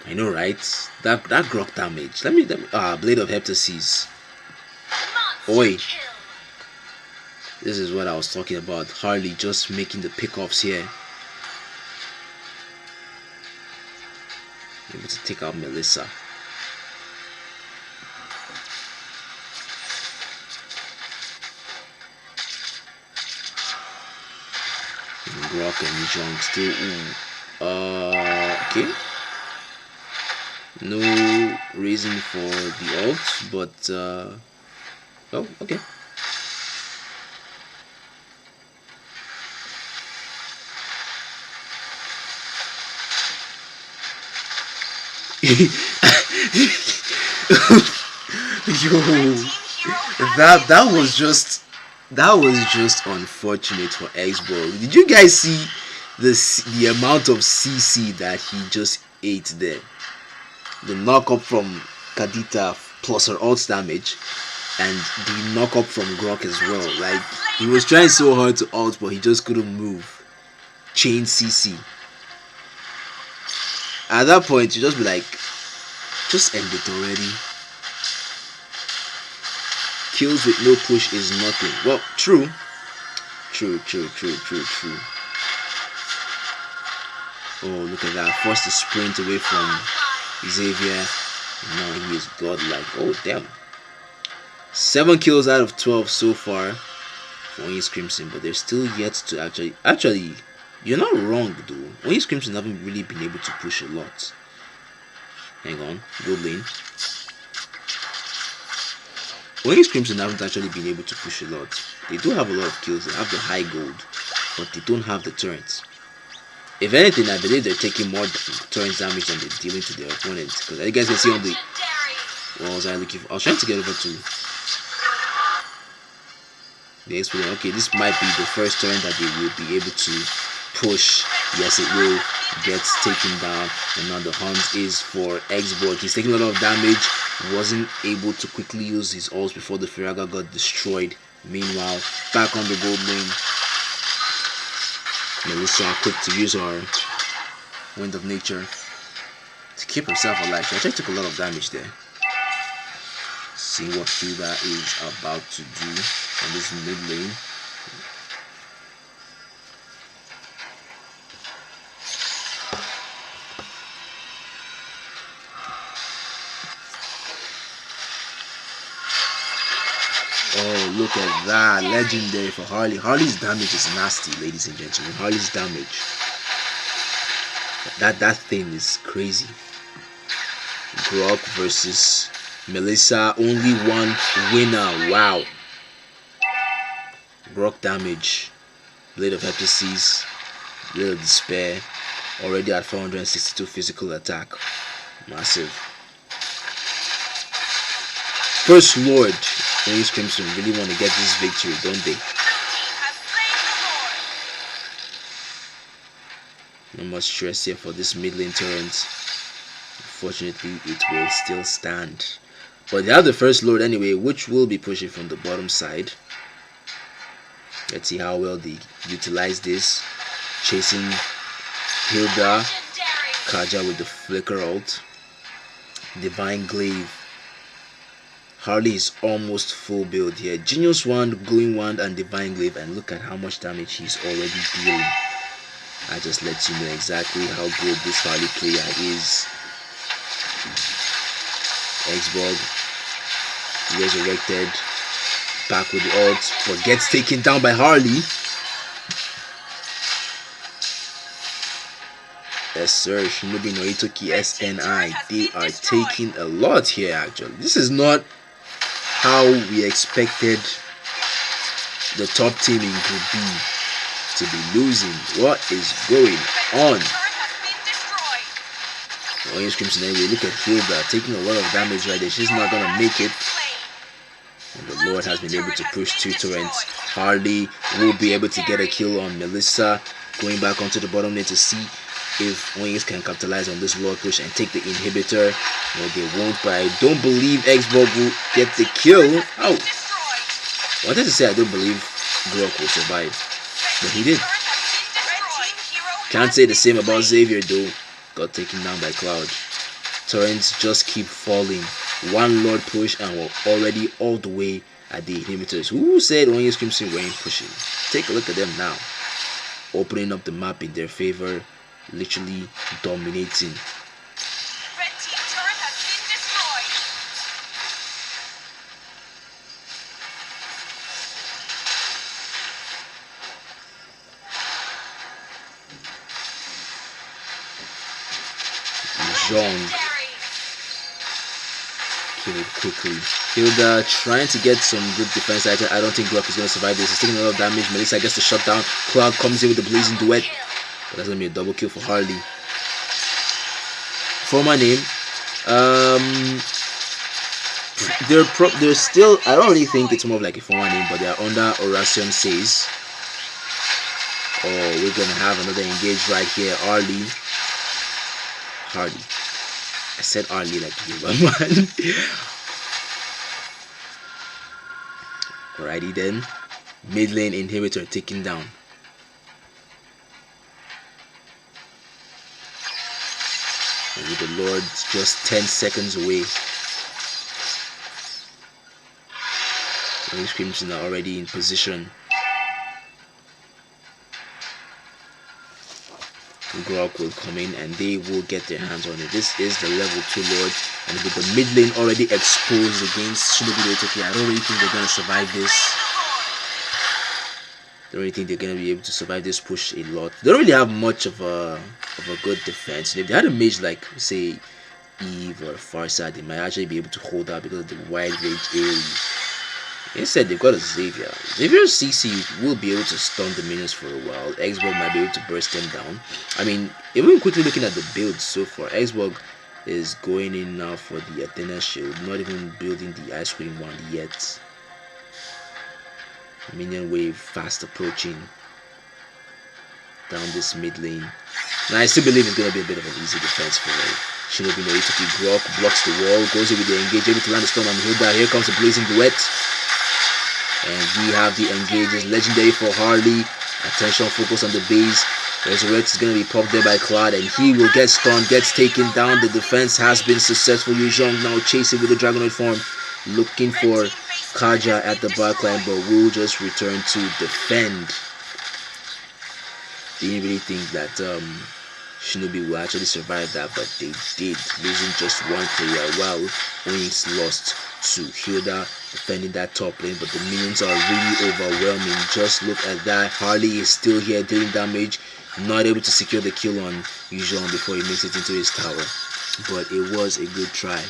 I know, right? That Grok damage. Let me Blade of Heptasis. Oi. This is what I was talking about. Harley just making the pickoffs here. Able to take out Melissa. Grok and Jong still. Okay. No reason for the ult, but oh, okay. Yo, that was just unfortunate for X-Ball. Did you guys see the amount of CC that he just ate there? The knock up from Kadita plus her ult damage, and the knock up from Grok as well. Like, he was trying so hard to ult, but he just couldn't move. Chain CC. At that point, you just be like, just end it already. Kills with no push is nothing. Well, true. True. Oh, look at that. Forced to sprint away from Xavier. Now he is godlike. Oh, damn. 7 kills out of 12 so far for Onyx Crimson, but they're still yet to actually, you're not wrong though. Onyx Crimson haven't really been able to push a lot. Hang on, good lane. Onyx Crimson haven't actually been able to push a lot. They do have a lot of kills, they have the high gold, but they don't have the turrets. If anything, I believe they're taking more turret damage than they're dealing to their opponents. Because you guys can see on the... What was I looking for? I was trying to get over to the explosion. Okay, this might be the first turn that they will be able to push. Yes, it will get taken down. And now the hunt is for Xborg. He's taking a lot of damage. Wasn't able to quickly use his ults before the Firaga got destroyed. Meanwhile, back on the gold lane, Melissa quick to use her Wind of Nature to keep herself alive. She actually took a lot of damage there. See what Hilda is about to do on this mid lane. Oh, look at that. Legendary for Harley. Harley's damage is nasty, ladies and gentlemen. Harley's damage. That thing is crazy. Grok versus Melissa. Only one winner. Wow. Grok damage. Blade of Heptasis. Blade of Despair. Already at 462 physical attack. Massive. First Lord. Onyx Crimson really want to get this victory, don't they? No much stress here for this mid lane turret. Unfortunately, it will still stand. But they have the first Lord anyway, which will be pushing from the bottom side. Let's see how well they utilize this. Chasing Hilda. Kaja with the Flicker ult. Divine Glaive. Harley is almost full build here. Genius Wand, Glowing Wand, and Divine Glaive, and look at how much damage he's already dealing. I just let you know exactly how good this Harley player is. Xborg resurrected, back with the ult, but gets taken down by Harley. Yes sir, Shinobi no Itoki SNI. They are taking a lot here actually. This is not how we expected the top team in Group B to be losing. What is going on? Onyx Crimson anyway, look at Hilda taking a lot of damage right there. She's not gonna make it. And the Lord has been able to push 2 torrents. Harley will be able to get a kill on Melissa. Going back onto the bottom lane to see if Onyx can capitalize on this Lord push and take the inhibitor. No, they won't, but I don't believe Xborg will get the kill. Oh, I wanted to say I don't believe Grok will survive, but he did. Can't say the same about Xavier though. Got taken down by Cloud. Torrents just keep falling. 1 Lord push and we're already all the way at the inhibitors. Who said Onyx Crimson weren't pushing? Take a look at them now. Opening up the map in their favor. Literally dominating. Red team turret has been destroyed. Zhong killed quickly. Hilda trying to get some good defense. I don't think Glock is going to survive this. He's taking a lot of damage. Melissa gets the shutdown. Cloud comes in with the blazing duet. But that's going to be a double kill for Harley. For my name, they're still, I don't really think it's more of like a former name, but they're under Oration Says. Oh, we're going to have another engage right here. Harley. I said Harley like you, man. Alrighty then. Mid lane inhibitor taken down. And with the Lord just 10 seconds away, Onyx Crimson are already in position. Grok will come in and they will get their hands on it. This is the level 2 Lord, and with the mid lane already exposed against Shinobi and Itoki, I don't really think they're gonna survive this. I don't really think they're gonna be able to survive this push a lot. They don't really have much of a good defense. If they had a mage like say Eve or Farsad, they might actually be able to hold out because of the wide range AoE. Instead, they've got a Xavier. Xavier's CC will be able to stun the minions for a while. Xborg might be able to burst them down. I mean, even quickly looking at the builds so far, Xborg is going in now for the Athena shield, not even building the ice cream one yet. Minion wave fast approaching down this mid lane. Now, I still believe it's going to be a bit of an easy defense for Shinobi no Itoki. Grok blocks the wall, goes in with the engage, able to land the storm on Hilda. Here comes a blazing duet. And we have the engages. Legendary for Harley. Attention, focus on the base. Resurrect is going to be popped there by Cloud, and he will get stunned, gets taken down. The defense has been successful. Yuzhong now chasing with the Dragonoid form, looking for Kaja at the backline, but will just return to defend. Didn't really think that Shinobi will actually survive that, but they did, losing just one player while Onyx lost to Hilda defending that top lane. But the minions are really overwhelming. Just look at that. Harley is still here dealing damage, not able to secure the kill on Yuzhong before he makes it into his tower, but it was a good try.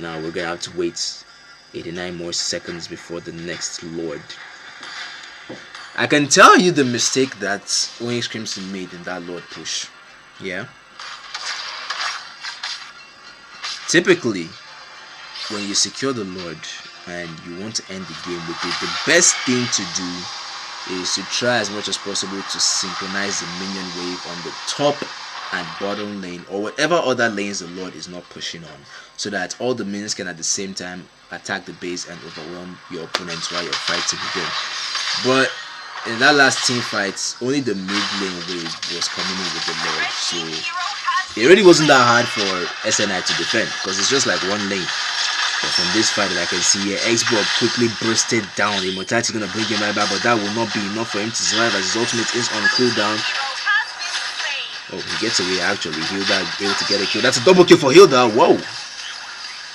Now we're gonna have to wait 89 more seconds before the next Lord. I can tell you the mistake that Onyx Crimson made in that Lord push. Yeah. Typically, when you secure the Lord and you want to end the game with it, the best thing to do is to try as much as possible to synchronize the minion wave on the top and bottom lane, or whatever other lanes the Lord is not pushing on, so that all the minions can at the same time attack the base and overwhelm your opponents while you're fighting with them. But in that last team fight, only the mid lane wave was coming in with the Lord, so it really wasn't that hard for SNI to defend because it's just like one lane. But from this fight that I can see here, Xborg quickly bursted down. Immortality is going to bring him right back, but that will not be enough for him to survive as his ultimate is on cooldown. Oh, he gets away actually. Hilda able to get a kill. That's a double kill for Hilda. Whoa.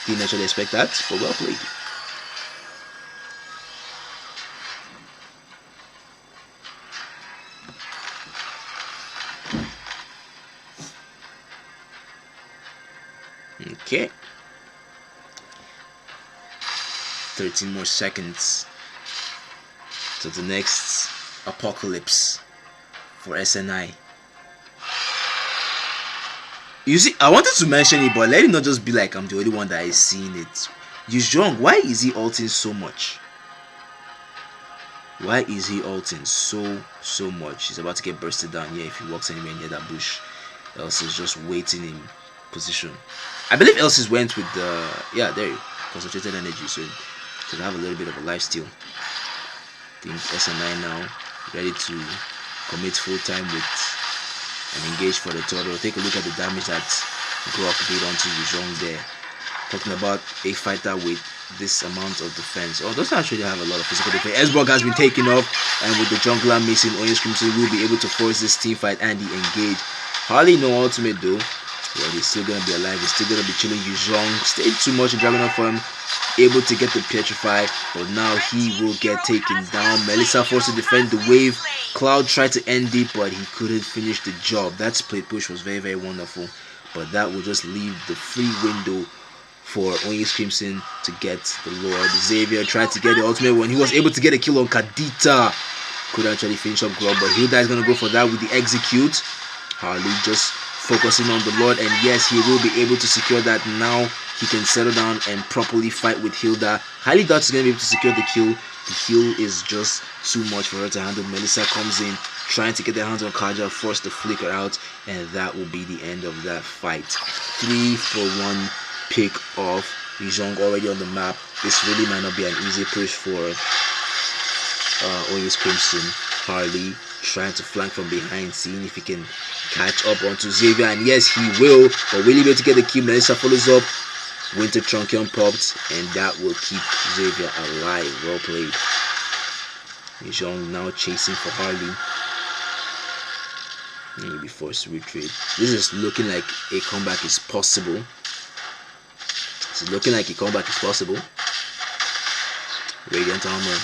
Didn't actually expect that, but well played. Okay. 13 more seconds to the next apocalypse for SNI. You see, I wanted to mention it, but let it not just be like I'm the only one that is seeing it. Yuzhong, why is he ulting so much? Why is he ulting so much? He's about to get bursted down here if he walks anywhere near that bush. Else is just waiting in position. I believe Elsis went with the there you concentrated energy, so should have a little bit of a lifesteal. I think SNI now ready to commit full time with an engage for the turtle. Take a look at the damage that Grok did onto Yuzhong there. Talking about a fighter with this amount of defense. Oh, doesn't actually have a lot of physical defense. Xborg has been taken off, and with the jungler missing, Onyx Crimson will be able to force this team fight and the engage. Hardly no ultimate though. Well, he's still gonna be alive. He's still gonna be chilling. Yuzhong stayed too much in Dragonoid form, able to get the petrify, but now he will get taken down. Melissa forced to defend the wave. Cloud tried to end it, but he couldn't finish the job. That split push was very, very wonderful, but that will just leave the free window for Onyx Crimson to get the Lord. Xavier tried to get the ultimate when he was able to get a kill on Kadita. Could actually finish up Grub, but Hilda is gonna go for that with the execute. Harley just focusing on the Lord, and yes, he will be able to secure that. Now he can settle down and properly fight with Hilda. Highly doubt he's going to be able to secure the kill. The heal is just too much for her to handle. Melissa comes in, trying to get their hands on Kaja, force the flicker out, and that will be the end of that fight. 3-for-1 pick off. Yuzhong already on the map. This really might not be an easy push for Onyx Crimson. Harley trying to flank from behind, seeing if he can catch up onto Xavier, and yes, he will. But will he be able to get the kill? Melissa follows up. Winter Truncheon popped, and that will keep Xavier alive. Well played. Jean now chasing for Harley. And he'll be forced to retreat. This is looking like a comeback is possible. It's looking like a comeback is possible. Radiant armor.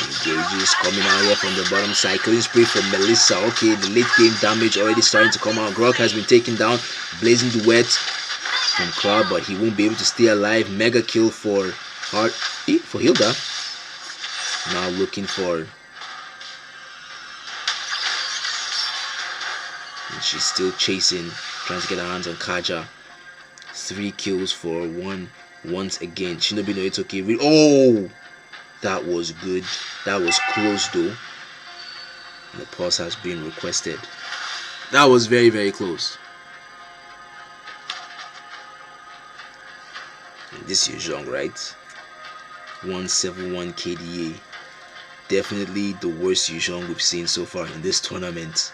Engages coming out here from the bottom. Cycling spree from Melissa. Okay, the late game damage already starting to come out. Grok has been taken down. Blazing Duet from Cloud, but he won't be able to stay alive. Mega kill for Hilda. Now looking for. And she's still chasing, trying to get her hands on Kaja. 3 kills for 1 once again. Shinobi no Itoki. Oh! That was good. That was close though. And the pause has been requested. That was very, very close. And this is Jean, right? 171 KDA. Definitely the worst Yuzhong we've seen so far in this tournament.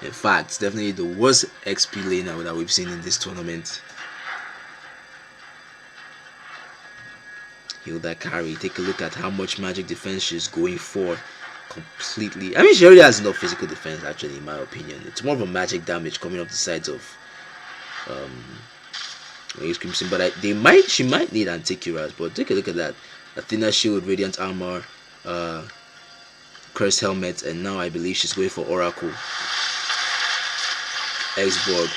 In fact, definitely the worst XP laner that we've seen in this tournament. Hilda carry. Take a look at how much magic defense she's going for. Completely. I mean, she already has enough physical defense, actually, in my opinion. It's more of a magic damage coming off the sides of Crimson. But she might need Anticuras. But take a look at that. Athena shield, radiant armor, cursed helmet, and now I believe she's going for Oracle. Xborg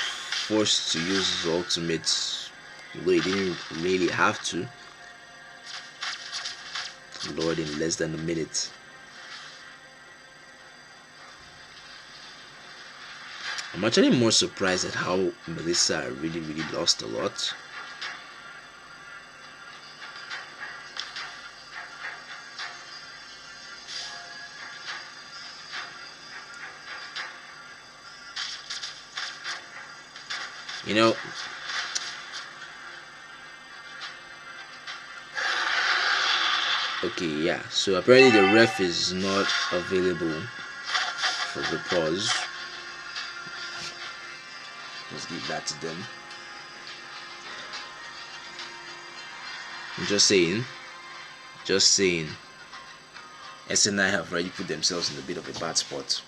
forced to use his ultimate, although he didn't really have to. Lord, in less than a minute. I'm actually more surprised at how Melissa really lost a lot. You know, okay, yeah, so apparently the ref is not available for the pause. Let's give that to them. I'm just saying, SNI have already put themselves in a bit of a bad spot.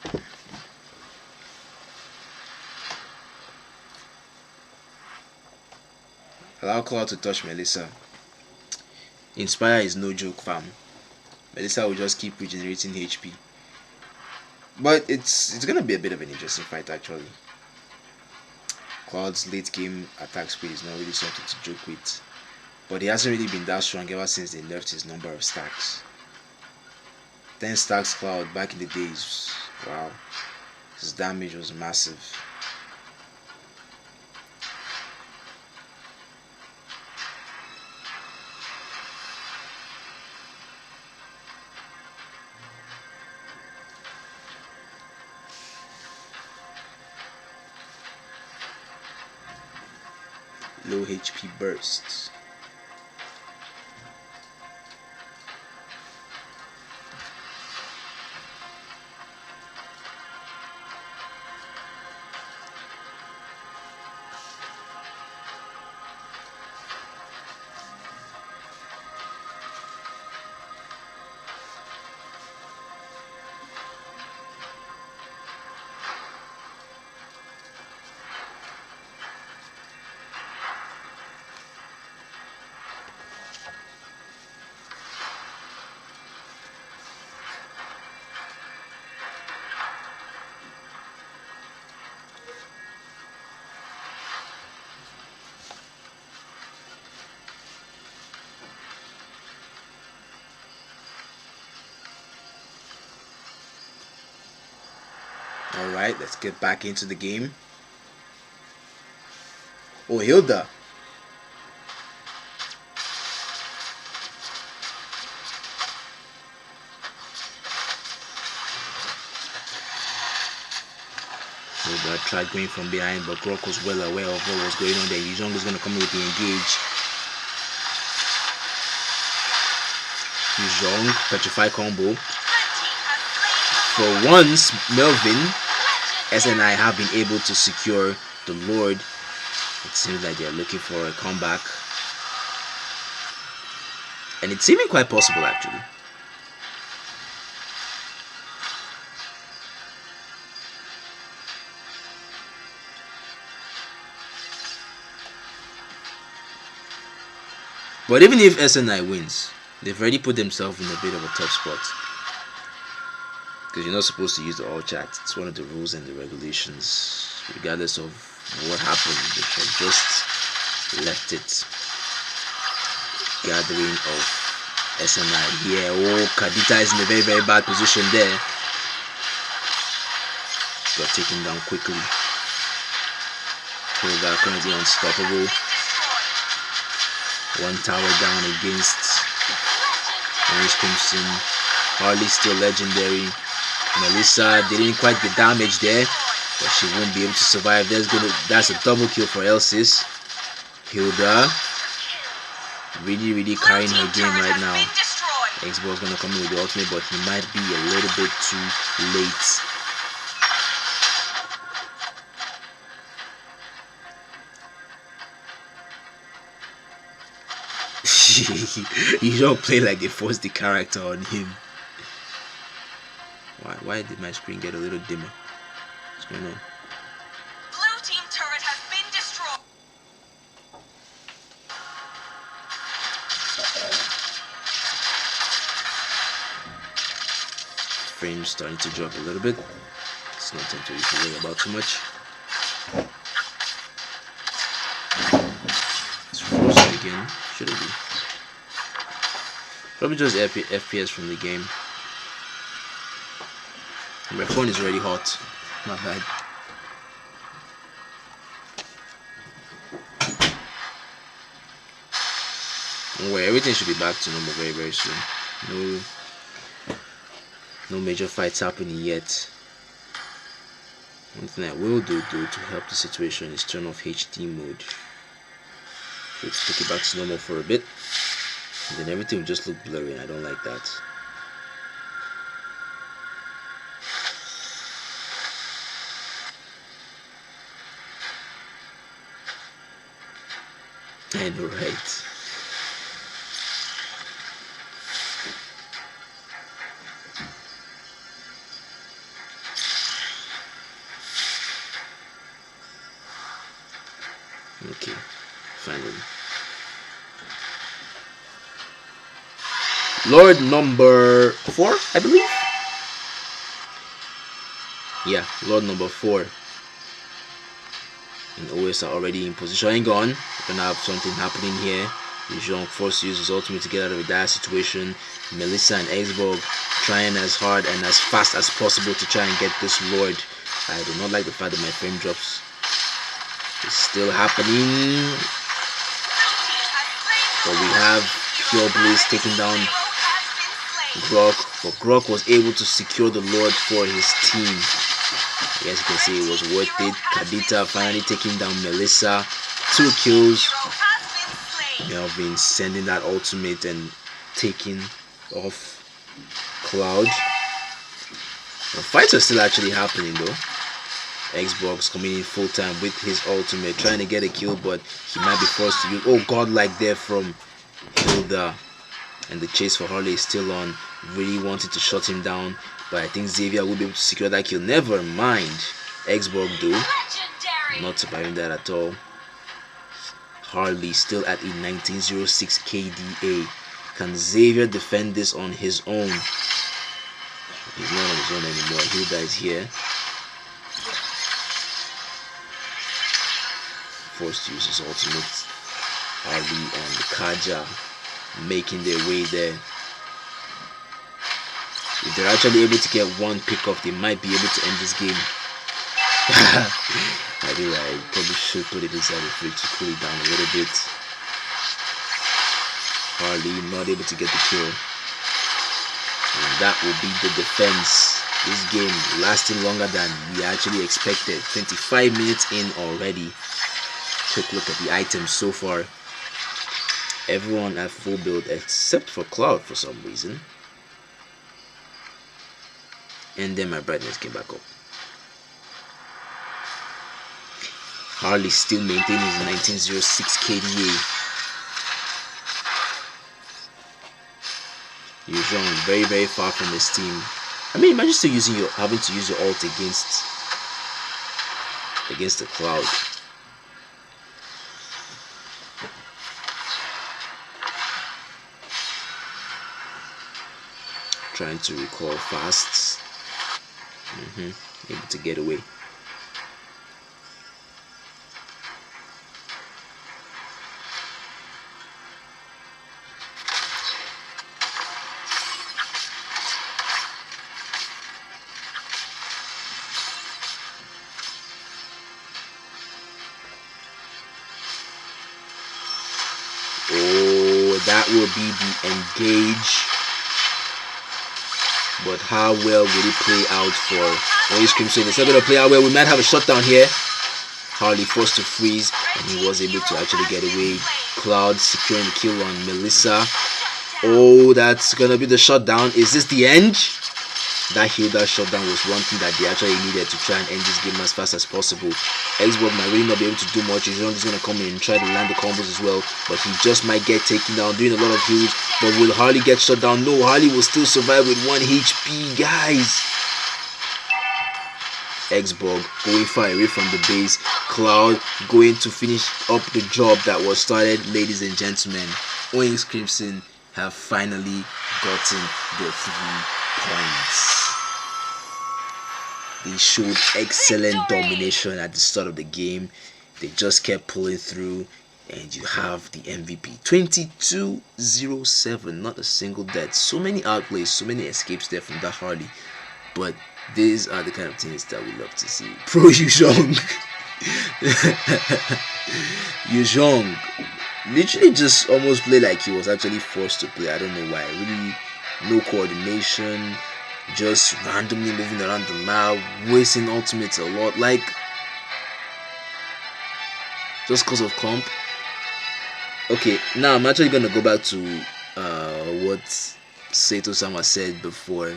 Allow Cloud to touch Melissa. Inspire is no joke, fam. Melissa will just keep regenerating HP. But it's gonna be a bit of an interesting fight, actually. Cloud's late game attack speed is not really something to joke with. But he hasn't really been that strong ever since they nerfed his number of stacks. 10 stacks Cloud back in the days. Wow. His damage was massive. Low HP bursts. Alright, let's get back into the game. Oh, Hilda. Hilda tried going from behind, but Grok was well aware of what was going on there. Yuzhong was going to come in with the engage. Zhong, Petrify combo. For once, Melvin, SNI have been able to secure the Lord. It seems like they are looking for a comeback. And it's seeming quite possible actually. But even if SNI wins, they've already put themselves in a bit of a tough spot. Because you're not supposed to use the all chat. It's one of the rules and the regulations. Regardless of what happened, they have just left it. Gathering of SNI here. Oh, Kadita is in a very, very bad position there. Got taken down quickly. Hilda currently unstoppable. One tower down against Orange Crimson. Harley still legendary. Melissa didn't quite get damaged there, but she won't be able to survive. That's a double kill for Elsis. Hilda really carrying her game right now. Xbox gonna come in with the ultimate, but he might be a little bit too late. You don't play like they forced the character on him. Why did my screen get a little dimmer? What's going on? Blue team turret has been destroyed. Frames starting to drop a little bit. It's not time to worry about too much. It's frozen again. Shouldn't be. Probably just FPS from the game. My phone is already hot. Not bad. Don't worry, everything should be back to normal very, very soon. No major fights happening yet. One thing I will do to help the situation is turn off HD mode. Let's take it back to normal for a bit. And then everything will just look blurry, and I don't like that. I know, right? Okay, finally. Lord number 4, I believe. Yeah, Lord number 4. And OS are already in position. Hang on, we're gonna have something happening here. Jean forced to use his ultimate to get out of a dire situation. Melissa and Xborg trying as hard and as fast as possible to try and get this Lord. I do not like the fact that my frame drops. It's still happening. But we have Pure Blaze taking down Grok. But Grok was able to secure the Lord for his team. As you can see, it was worth it. Kadita finally taking down Melissa. 2 kills. Melvin sending that ultimate and taking off Cloud. The fights are still actually happening though. Xbox coming in full time with his ultimate, trying to get a kill, but he might be forced to use. Oh, godlike there from Hilda. And the chase for Harley is still on. Really wanted to shut him down, but I think Xavier will be able to secure that kill. Never mind. Xbox do. Not surviving that at all. Harley still at a 1906 KDA. Can Xavier defend this on his own? He's not on his own anymore. Hilda is here. Forced to use his ultimate. Harley and Kaja making their way there. If they're actually able to get one pick off, they might be able to end this game. I think I probably should put it inside the fridge to cool it down a little bit. Harley not able to get the kill. And that will be the defense. This game lasting longer than we actually expected. 25 minutes in already. Quick look at the items so far. Everyone at full build except for Cloud for some reason. And then my brightness came back up. Harley still maintaining his 1906 KDA. Yuzhong very, very far from his team. I mean, imagine still having to use your ult against the Cloud. Trying to recall fast. Able to get away. Oh, that will be the engage. But how well will it play out for Onyx Crimson? It's not going to play out well. We might have a shutdown here. Harley forced to freeze, and he was able to actually get away. Cloud securing the kill on Melissa. Oh, that's going to be the shutdown. Is this the end? That shutdown was one thing that they actually needed to try and end this game as fast as possible. Xbox might really not be able to do much. He's just going to come in and try to land the combos as well, but he just might get taken down, doing a lot of heals. But will Harley get shut down? No, Harley will still survive with 1 HP, guys. Xbox going far away from the base. Cloud going to finish up the job that was started. Ladies and gentlemen, Onyx Crimson have finally gotten the 3 points. They showed excellent domination at the start of the game. They just kept pulling through, and you have the MVP. 22-0-7, not a single death. So many outplays, so many escapes there from that Harley. But these are the kind of things that we love to see. Pro Yuzhong. Yuzhong literally just almost played like he was actually forced to play. I don't know why. Really, no coordination. Just randomly moving around the map, wasting ultimates a lot, like just cause of comp. Okay, now I'm actually gonna go back to what Sato-sama said before.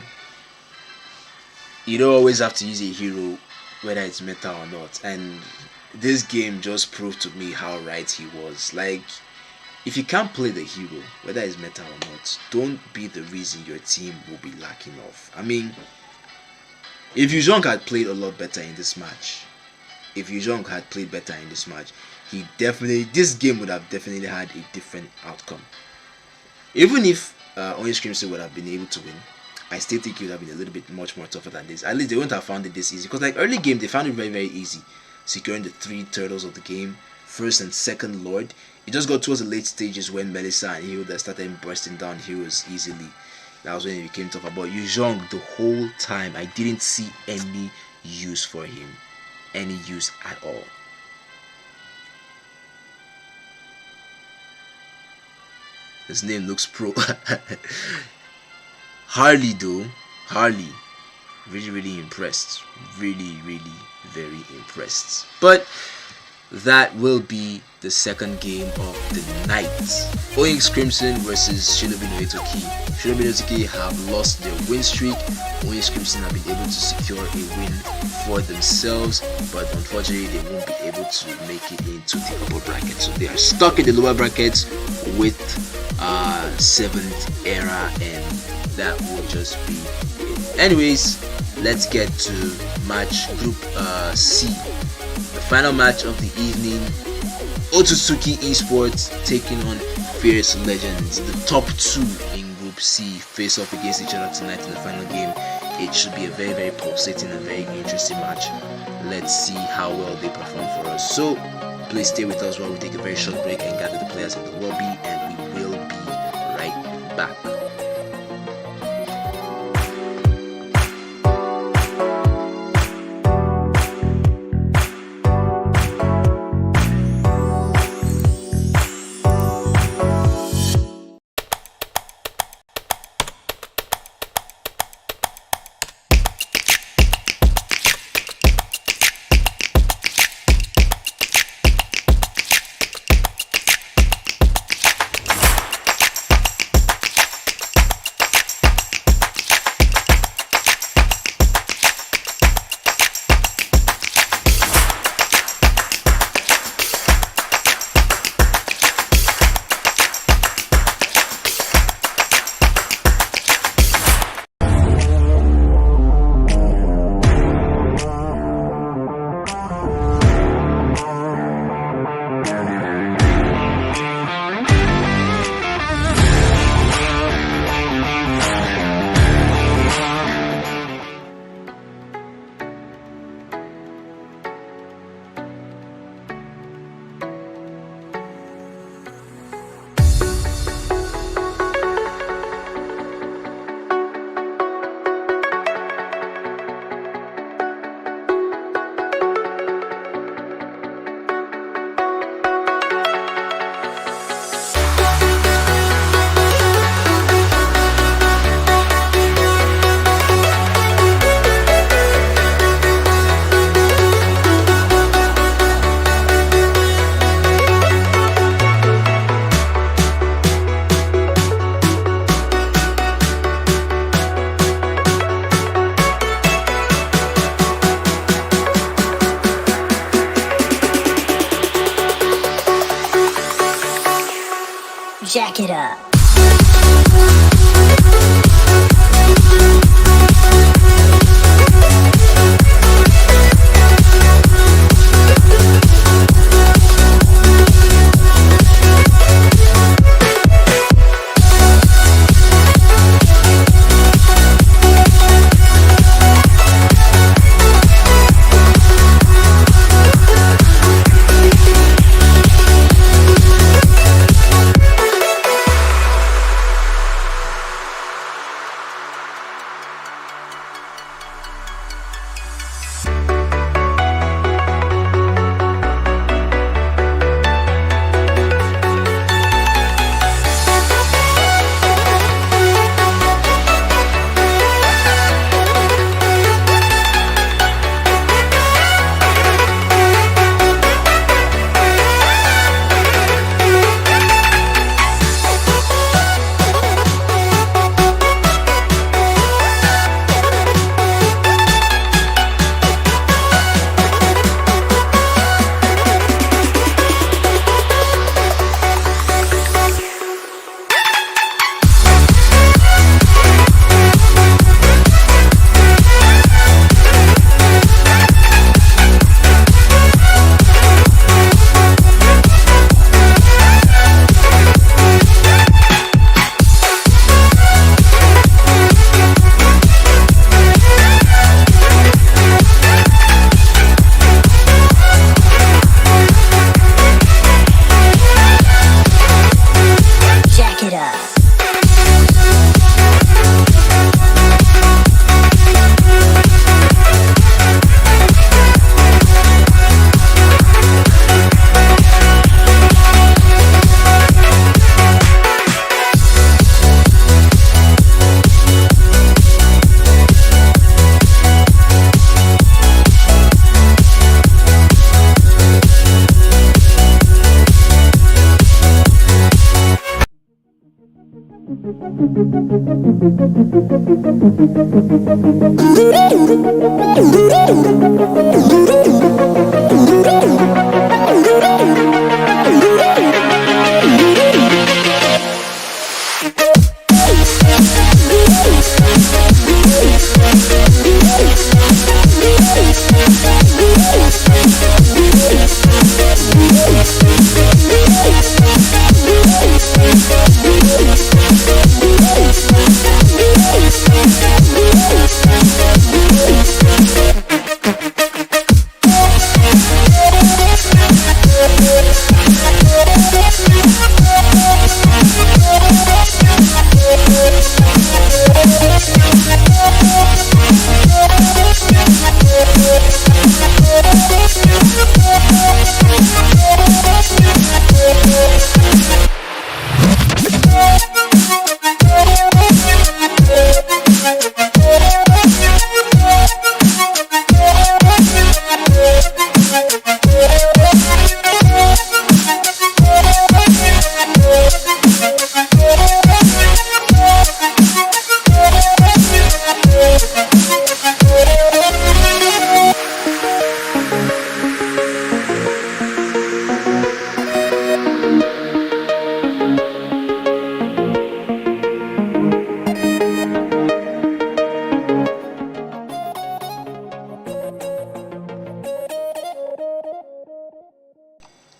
You don't always have to use a hero, whether it's meta or not, and this game just proved to me how right he was. Like, if you can't play the hero, whether it's meta or not, don't be the reason your team will be lacking off. I mean, if Yuzhong had played a lot better in this match, this game would have definitely had a different outcome. Even if Onyx Crimson would have been able to win, I still think it would have been a little bit much more tougher than this. At least they wouldn't have found it this easy, because like early game they found it very, very easy, securing the 3 turtles of the game, first and second Lord. It just got towards the late stages when Melissa and Hilda started bursting down heroes easily. That was when it became tougher. But Yuzhong, the whole time, I didn't see any use for him. Any use at all. His name looks pro. Harley though. Harley. Really, really impressed. Really, really, very impressed. But that will be the second game of the night. Onyx Crimson versus Shinobi no Itoki. Shinobi no Itoki have lost their win streak. Onyx Crimson have been able to secure a win for themselves, but unfortunately they won't be able to make it into the upper bracket. So they are stuck in the lower brackets with 7th era, and that will just be it. Anyways, let's get to match group C. The final match of the evening, Otsutsuki Esports taking on Fierce Legends. The top 2 in Group C face off against each other tonight in the final game. It should be a very, very pulsating and very interesting match. Let's see how well they perform for us. So please stay with us while we take a very short break and gather the players in the lobby, and we will be right back. Jack it up.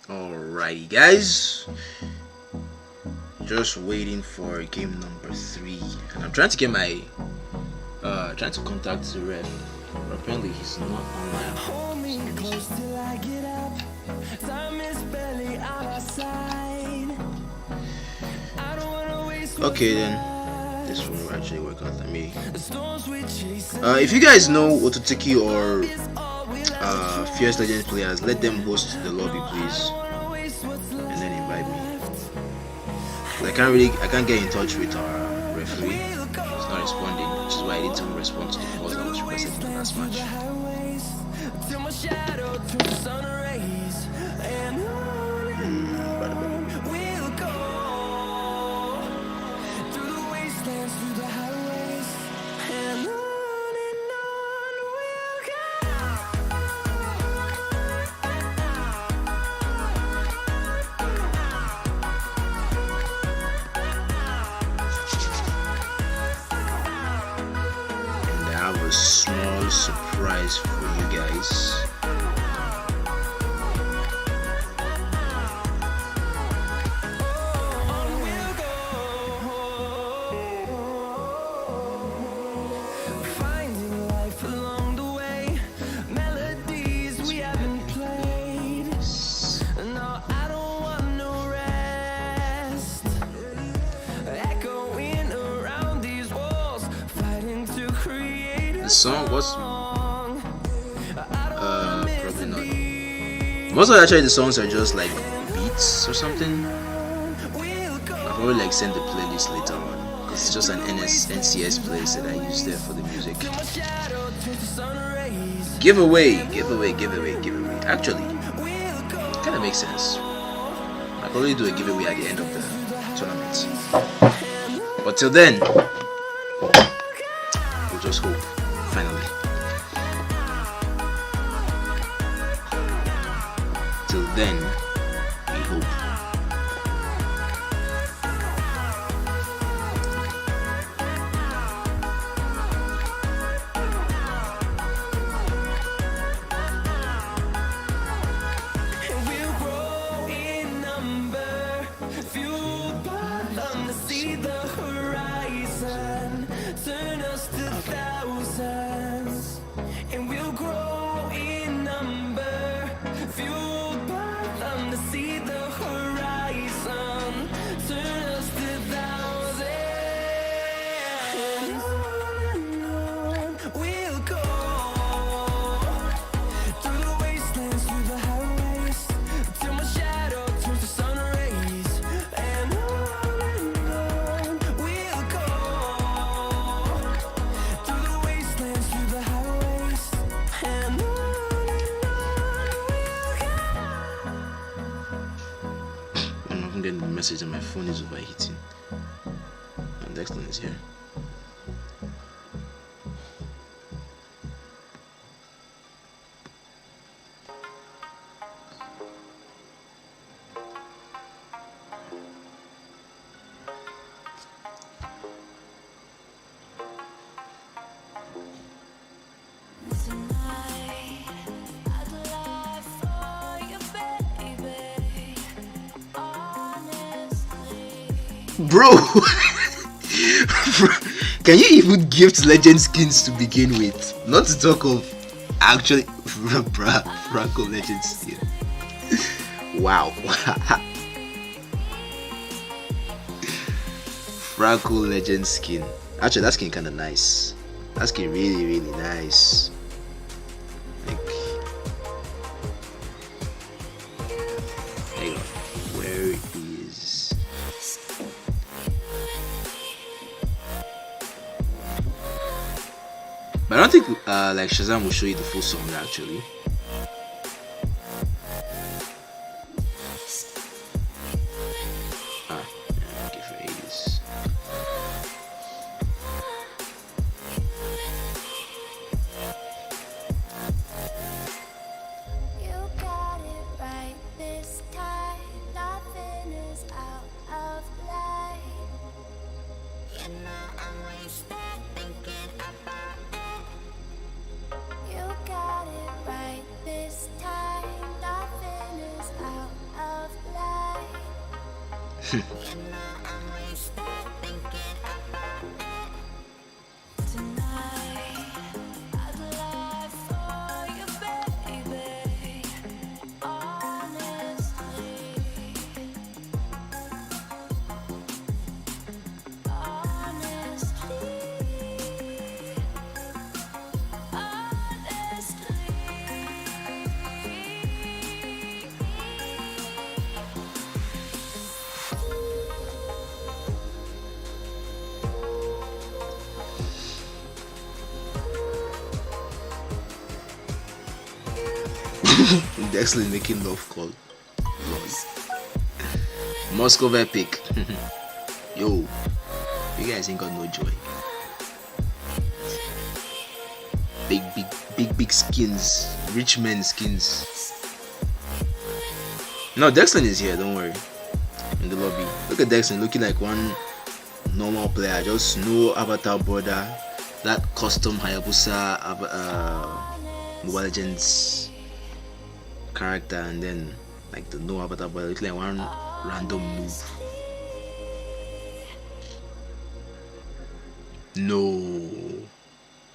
Alrighty guys, just waiting for game number 3, and I'm trying to get my trying to contact the ref, but apparently he's not online. Okay then, this will actually work out. Let me if you guys know Otosuki or Fierce Legends players, let them host the lobby please, and then invite me. I can't get in touch with our referee. He's not responding, which is why I didn't respond to the calls that was requested in the last match. surprise for you guys. The song was probably not. Most of actually the songs are just like beats or something. I'll probably like send the playlist later on. It's just an NCS playlist that I use there for the music. Giveaway. Actually, kind of makes sense. I'll probably do a giveaway at the end of the tournament. But till then, we'll just hope. Finally, till then, we hope. We'll grow in number, fueled by them to see the horizon, turn us to thousands. And we'll grow in number, fueled by them to see the horizon, turn us to thousands. And on we'll go, through the wastelands, through the highways, till my shadow turns to sun rays. And on we'll go, through the wastelands, through the highways, and on we'll I'm not getting the message and my phone is overheating. And Dexter is here. Tonight, I'd lie for you, baby. Honestly. Bro, can you even gift legend skins to begin with? Not to talk of actually Franco legend skin. Wow. Franco legend skin. Actually, that skin kind of nice. That skin really nice. Like, hang on. Where is? But I don't think like Shazam will show you the full song actually. Okay, for Ace. You got it right this time. Nothing is out of line. You know I'm wasted thinking about it. You got it right this time. Nothing is out of line. You know I'm wasted thinking about it. Tonight, I'd lie for you, baby. Honestly. Dexley making love call. Moscow Epic. Yo, you guys ain't got no joy. Big skins. Rich men skins. No, Dexley is here, don't worry. In the lobby. Look at Dexley looking like one normal player. Just no avatar border. That custom Hayabusa Mobile Legends character and then like the know about that, but it's like one random move. No,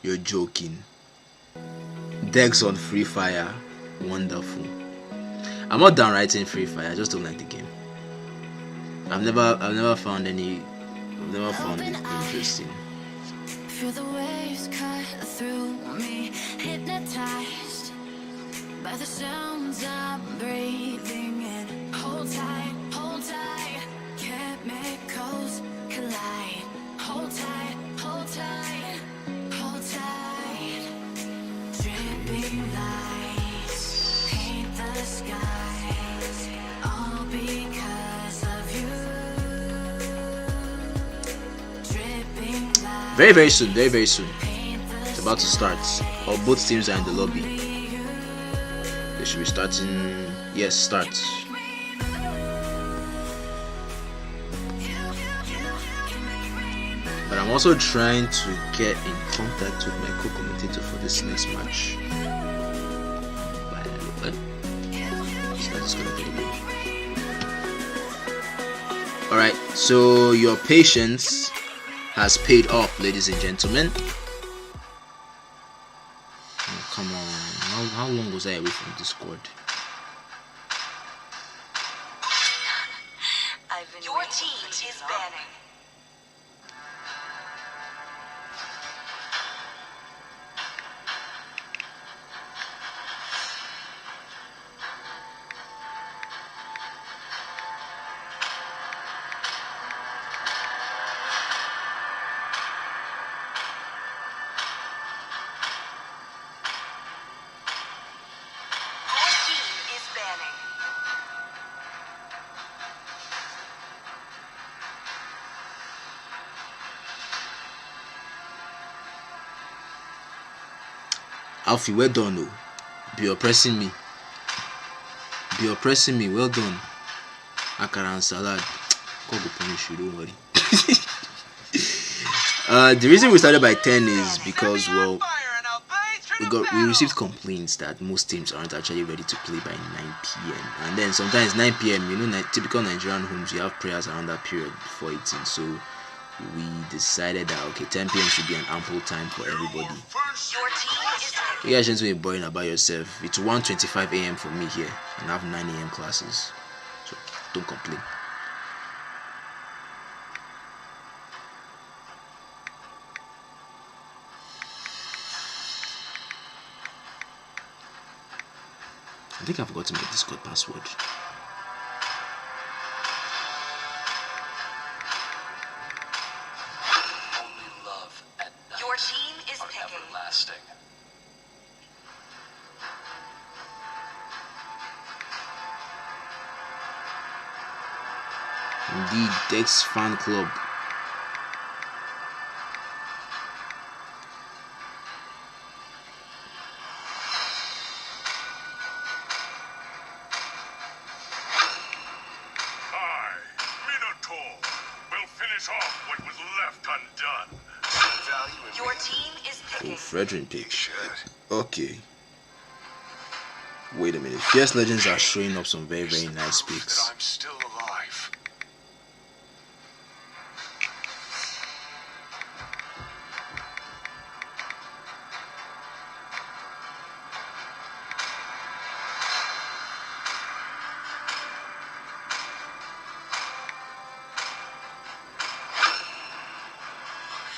you're joking. Decks on Free Fire, wonderful. I'm not downrighting Free Fire, I just don't like the game. I've never found it interesting. Feel the waves cut through me, hypnotized by the sounds I'm breathing in. Hold tight, chemicals collide. Hold tight, hold tight, hold tight. Dripping lights paint the skies, all because of you. Dripping lights. Very soon, very soon. It's about to start. Or both teams are in the lobby. They should be starting. Yes, start. But I'm also trying to get in contact with my co-commentator for this next match. Alright, so your patience has paid off, ladies and gentlemen. Oh, come on, how long was I away from Discord? Your team is banning. Alfie, well done, oh. Be oppressing me. Well done. Akara and salad. God will punish you, don't worry. The reason we started by 10 is because, well, we received complaints that most teams aren't actually ready to play by 9 p.m. and then sometimes 9 p.m. you know, typical Nigerian homes, you have prayers around that period before eating, so we decided that okay, 10 p.m. should be an ample time for everybody. Your team is You guys shouldn't be boring about yourself. It's 1:25 a.m. for me here and I have 9 a.m. classes, so don't complain. I think I forgot to make Discord password. Only love and night Your team is are picking. everlasting. Indeed, Dex Fan Club. I, Minotaur, will finish off what was left undone. Value in Your me. team is Oh, picking. Frederick You pick. should. Okay. Wait a minute. Fierce Legends are showing up some very, very nice Proof picks. that I'm still alive.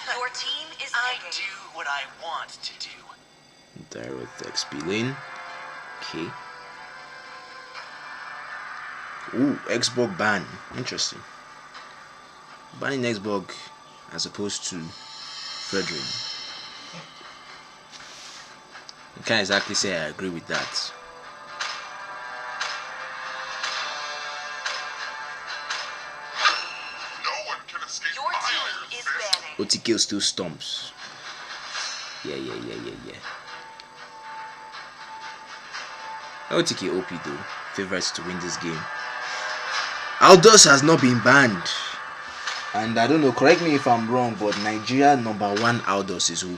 Your team is I picking. do what I want to do. Direct XP lane. Okay. Ooh, Xbox ban. Interesting. Banning Xbox as opposed to Frederick. I can't exactly say I agree with that. No one can escape Your my team iron is fist. banning. Otosuki still stomps. Yeah. Otosuki OP though. Favorites to win this game. Aldous has not been banned. And I don't know, correct me if I'm wrong, but Nigeria #1 Aldous is who?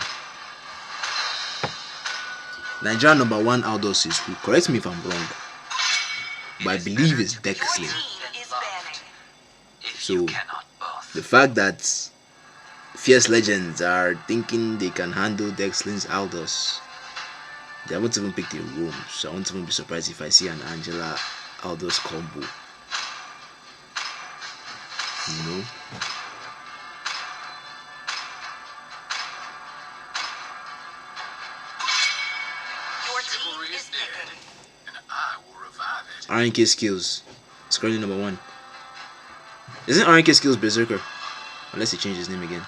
Nigeria #1 outdoors is who? Correct me if I'm wrong. But I believe it's Your Dexlin. team is banning. If So, you cannot both. the fact that Fierce Legends are thinking they can handle Dexlin's Aldous, they haven't even picked a room, so I won't even be surprised if I see an Angela Aldous combo. You know? Your team is picking. And I will revive it. RNK Skills. It's currently #1. Isn't RNK Skills Berserker? Unless he changed his name again.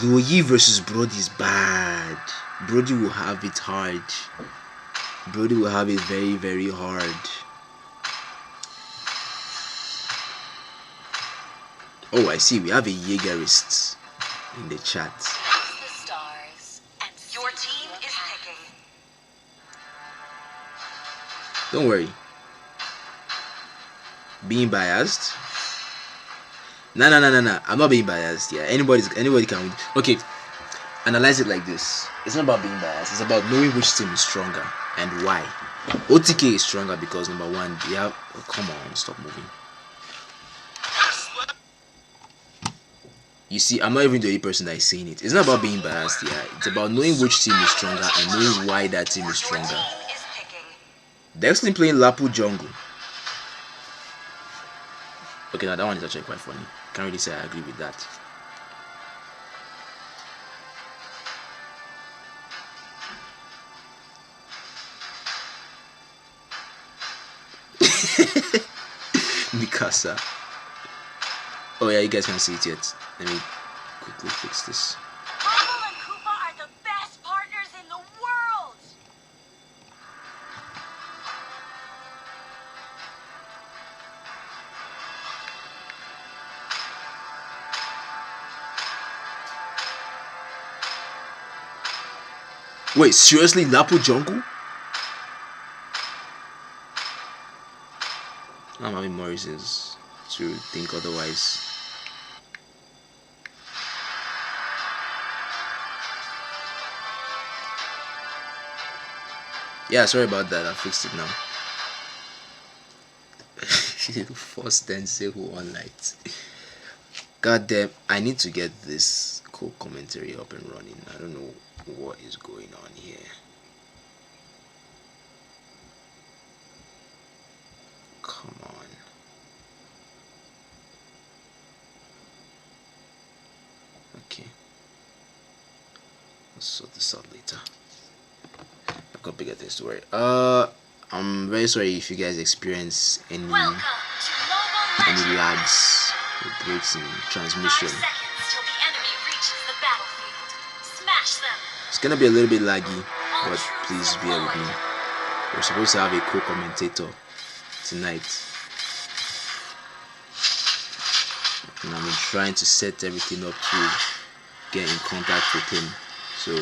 Luoyi versus Brody is bad. Brody will have it hard. Brody will have it very, very hard. Oh, I see. We have a Jaegerist in the chat. The stars and Your team is picking. Don't worry. Being biased? No. I'm not being biased. Yeah, anybody can win. Okay, analyze it like this. It's not about being biased. It's about knowing which team is stronger and why. OTK is stronger because #1, they have. Oh, come on, stop moving. You see, I'm not even the only person that is saying it. It's not about being biased. Yeah, it's about knowing which team is stronger and knowing why that team is Your stronger. team is picking. Dexlin playing Lapu jungle. Okay, now that one is actually quite funny. Can't really say I agree with that. Mikasa. Oh yeah, you guys can't see it yet. Let me quickly fix this. Rumble and Koopa are the best partners in the world. Wait, seriously, Lapu jungle? I'm having more reasons to think otherwise. Yeah, sorry about that. I fixed it now. Force Tensei who on light. God damn, I need to get this cool commentary up and running. I don't know what is going on here. Come on. Okay. Let's sort this out later. I've got bigger things to worry. I'm very sorry if you guys experience any Welcome to Mobile Legends. lags or breaks in 5 transmission. seconds till the enemy reaches the battlefield. Smash them. It's gonna be a little bit laggy, but please bear with me. We're supposed to have a co-commentator tonight, and I've been trying to set everything up to get in contact with him. So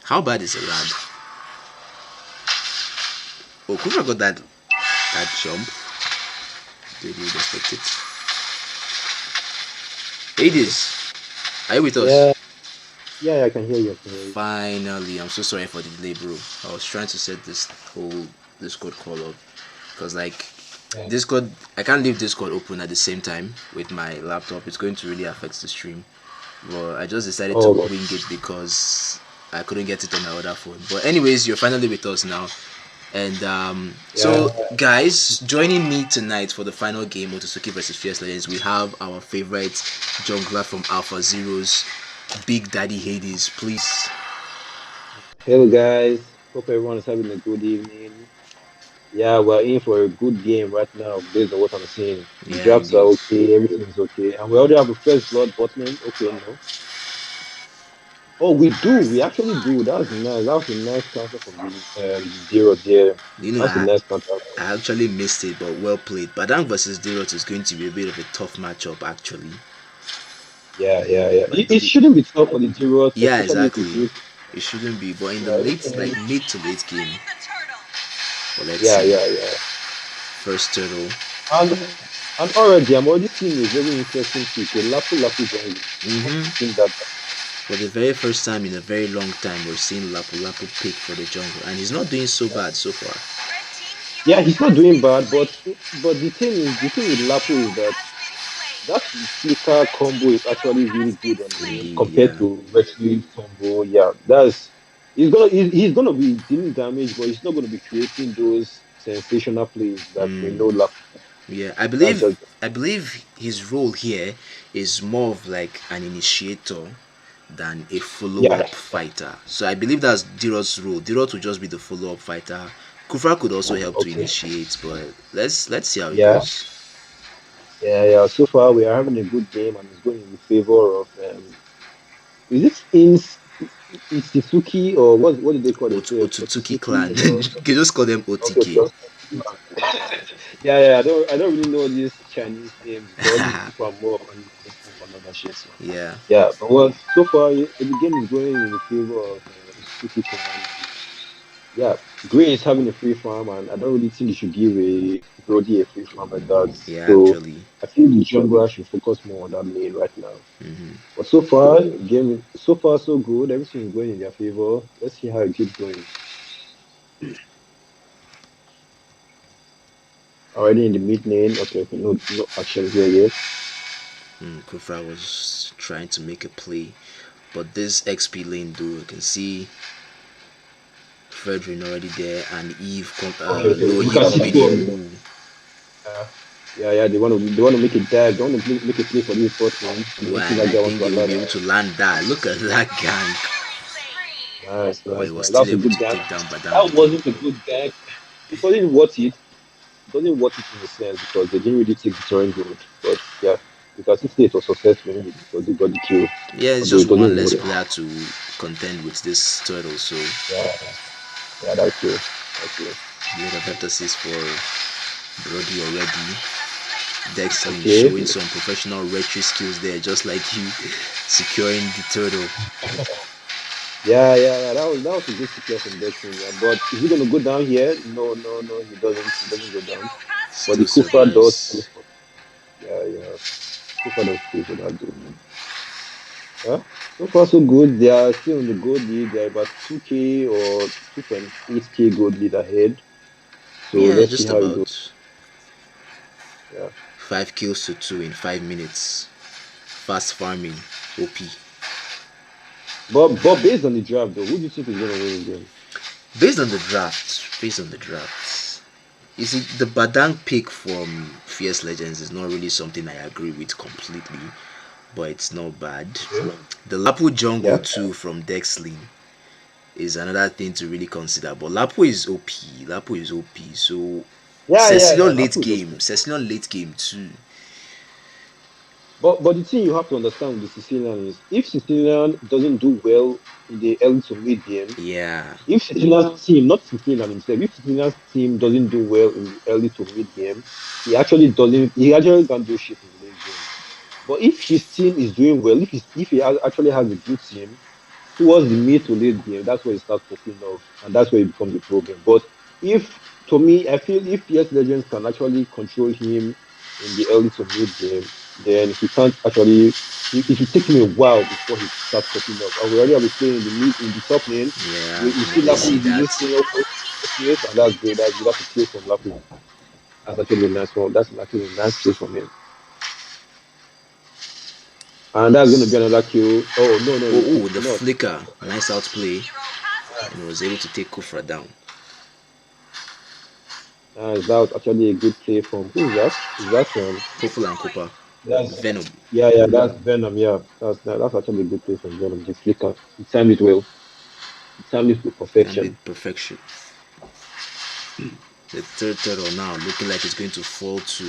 how bad is the lag? Oh, Kuma got that jump. Did you expect it? Hades, are you with us? Yeah, I can hear you. Finally, I'm so sorry for the delay, bro. I was trying to set this whole Discord call up because, like, Discord, I can't leave Discord open at the same time with my laptop. It's going to really affect the stream. But I just decided to wing it because I couldn't get it on my other phone. But anyways, you're finally with us now. And Yeah. so, guys, joining me tonight for the final game, Otosuki versus Fierce Legends, we have our favorite jungler from Alpha Zeros, Big Daddy Hades. Please. Hello guys. Hope everyone is having a good evening. Yeah, we're in for a good game right now based on what I'm seeing. The Yeah, drafts are indeed. okay, everything is okay. And we already have a first blood bot lane. Okay, no. Oh, we do. We actually do. That's nice. That was a nice counter from the zero there. You know, That's a nice counter. I actually missed it, but well played. Badang versus Dirot is going to be a bit of a tough matchup, actually. Yeah, yeah, yeah. But It shouldn't be tough for the zeros, yeah, especially if it's exactly. with It shouldn't be, but in the yeah, late, like mid to late game. But let's yeah, see. yeah, yeah. First turtle. And and already I'm already seeing a very interesting pick, a Lapu Lapu jungle. I've not seen that. For the very first time in a very long time, we're seeing Lapu Lapu pick for the jungle, and he's not doing so bad so far. Yeah, he's not doing bad, but the thing with Lapu is that that flicker combo is actually really good on him Indeed, compared yeah. to Wesley combo. Yeah, that's he's gonna be dealing damage, but he's not gonna be creating those sensational plays that we know Lapu. Yeah, That's just I believe his role here is more of like an initiator than a yeah. follow-up fighter. So I believe that's Dirot's role. Dirot will just be the follow-up fighter. Kufra could also help to Okay. initiate, but let's see how it Yeah, goes. yeah, yeah. So far we are having a good game, and it's going in favor of is it in Suzuki or what do they call it? Otsutsuki clan. Otsutsuki or You can just call them okay, OTK. just yeah, yeah. I don't really know these Chinese names, but all these people are more on another shit. So Yeah. yeah, but well, so far the game is going in the favor of Suzuki Clan. Yeah, Gray is having a free farm, and I don't really think you should give a Brody a free farm like that. Yeah, So actually. I feel the jungler should focus more on that lane right now. But so far, so far so good. Everything is going in their favor. Let's see how it keeps going. Already in the mid lane. Okay, okay, no action here yet. Kufra was trying to make a play, but this XP lane though, you can see Fredrin already there and Eve Okay, okay. Low You Eve can see coming two of in. them. Yeah, yeah. They want to make it dive. They want to make a play for this first one. You Ooh, can see and that I guy wants think to they will allow be able that. to land that. Look at that gang. Nice, But he nice, was nice. still That's a able good to gang. take down Badang That with it. wasn't a good gang. It wasn't worth it. It wasn't worth it in a sense because they didn't really take the turn good. But yeah, you can still say it was successful anyway because they got the kill. Yeah, it's Although it just wasn't one less worth it. player to contend with this turtle, so Yeah, yeah, that's true. That's true. a lot of emphasis for Brody already. Dexlin Okay. showing some professional retry skills there, just like you securing the turtle. Yeah, yeah, yeah. That was a good secure from Destiny. Yeah. But is he gonna go down here? No, no, no. He doesn't. He doesn't go down. But the Still Kufa does. survives. Yeah, yeah. Kufa does pay for that dude. Huh? So far, so good. They are still in the gold lead. They're about 2K or 2.8K gold lead ahead. So Yeah, let's see just how it goes. about Yeah. 5 kills to 2 in 5 minutes. Fast farming. OP. But based on the draft, though, who do you think is gonna win the game? Based on the draft, you see, the Badang pick from Fierce Legends is not really something I agree with completely, but it's not bad. The Lapu Jungle Yeah. too from Dexlin is another thing to really consider, but Lapu is OP. Lapu is OP, so Yeah, yeah, yeah. Cecilion late Lapu is game, okay. Cecilion late game too. But the thing you have to understand with the Sicilian is if Sicilian doesn't do well in the early to mid game, Yeah, if Sicilian's team, not Sicilian himself, if Sicilian's team doesn't do well in the early to mid game, he actually can't do shit in the late game. But if his team is doing well, if he actually has a good team towards the mid to late game, that's where it starts popping off, and that's where it becomes a problem. But if to me, I feel if PS Legends can actually control him in the early to mid game, then he can't actually. It will take him a while before he starts popping off. And we already have a play in the mid in the top lane. yeah, You I see really Lapu see is that. using SPS, and that's great. That's good. That's a play from Lapu. That's actually a nice one. That's actually a nice play from him. And that's gonna be another kill. Oh no, no, Oh, it's the not. flicker, nice outplay, and was able to take Kufra down. That was actually a good play from who is that? Is that Purple and Copper. that's Venom. yeah, that's Venom. Yeah, that's actually a good play from Venom. The flicker, he timed it well. He timed it with And perfection. with perfection. The third turtle now looking like it's going to fall to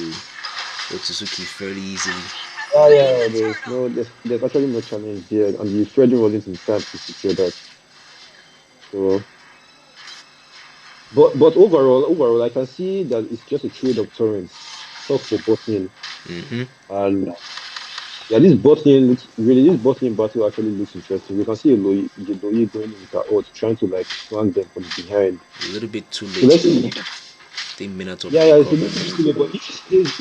Otsutsuki fairly easily. There's actually no challenge there, and the Freddy wasn't in time to secure that. So, but overall, I can see that it's just a trade of turrets, tough for both Mm-hmm. and yeah, this bottling battle actually looks interesting. You can see Loi going in with her ult, trying to like flank them from behind. A little bit too So late let's though. see. I think Minato Yeah, it's a recovered. little bit, but if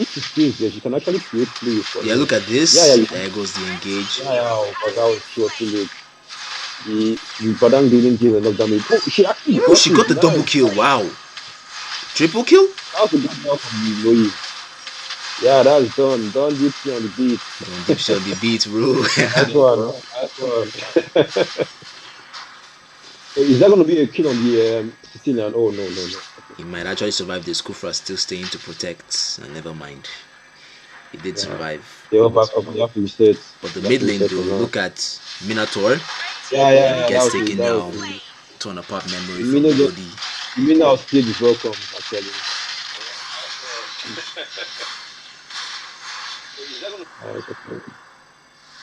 she stays there, she can actually create plays for Yeah, them. look at this. You can. There goes the engage. But that was pure too late. The Badang didn't deal enough damage. Oh, she actually Oh, got she it. got the double kill. Wow. Triple kill? That was a good job from the Loi. Yeah, that's done. Done deeply on the beat. Deep shot the beat, bro. Nice one. Nice one. Is that going to be a kill on the Sicilian? Oh, no. Okay. He might actually survive this. Kufra still staying to protect. Never mind. He did survive. They all back up. You have to reset. But the You have mid to lane reset though, for now. look at Minator. Yeah. He gets That taken was down. it. Torn apart memory You from mean the that- body. You mean our stage is welcome, actually.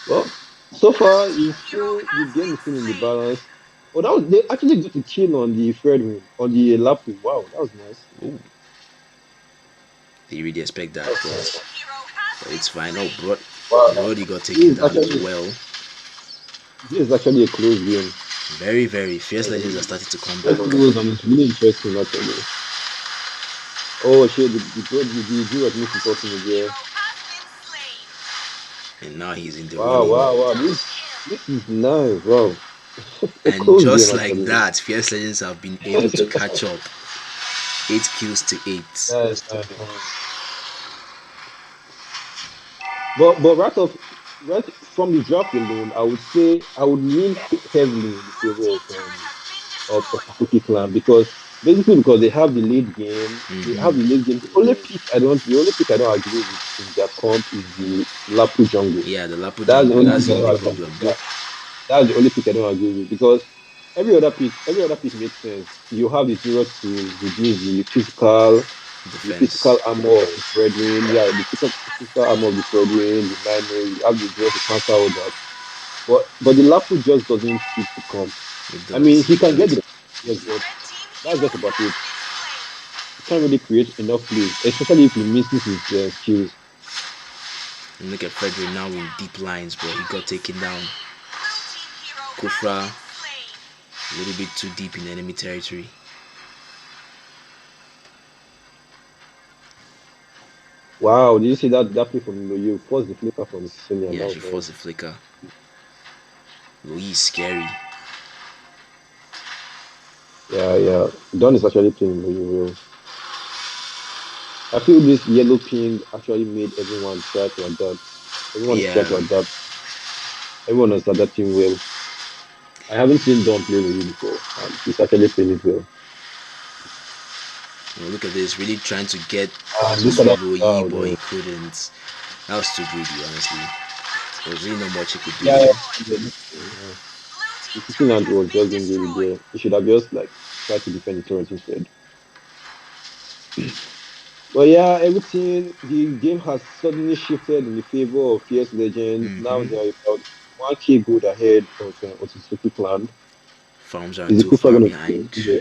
Well, so far, the game is still in the balance. Oh, they actually got a kill on the Fredwin, on the Lapu. Wow, that was nice. Ooh. They really expect that, but Hero has it's fine. Oh, bro. Wow. Brody got taken down Actually- well. This is actually a close game. Very, very. Fierce Legends are starting to come It's back. close and it's really interesting, actually. Oh, shit, the Jew at least is talking again. been slain. And now he's in the Wow, running. This is nice, wow. A And close just game, like actually. that, Fierce Legends have been able to catch up. 8 kills to 8. Nice. But right from the draft alone, I would say I would lean heavily in the favor of Otosuki clan because they have the late game. They have the late game. The only pick I don't agree with in their comp is the Lapu jungle. Yeah, the Lapu That's the jungle, only that's the pick I only don't problem. agree. That's the only pick I don't agree with because every other pick makes sense. You have the zero to reduce the Defense. physical armor of the Fredwin, the physical armor of the Fredwin, the Nino, you have the zero to counter all that. But the Lapu just doesn't fit the comp. It I mean, does. he can get the yes, but that's just about it. He can't really create enough plays, especially if he misses his skills. And look at Frederick now in deep lines, but he got taken down. Hero Kufra, has been slain. a little bit too deep in enemy territory. Wow, did you see that play from you? Forced the flicker from Sicilian. Yeah, That she was forced the flicker. Louis is scary. Yeah. Don is actually playing really well. I feel this yellow ping actually made everyone try to adapt. Everyone is trying to Yeah. adapt. Everyone is adapting well. I haven't seen Don play really before, and he's actually playing it well. You know, look at this, really trying to get Look at that. Louis, Oh, but he no. couldn't. That was too greedy, honestly. There was really not much he could do. Yeah. The Sicilian was just being really there. He should have just like tried to defend the turret instead. But yeah, everything the game has suddenly shifted in the favor of Fierce Legends. Now they are about 1k gold ahead of Otsutsuki clan. Farms are Is too Kufa far gonna behind. yeah.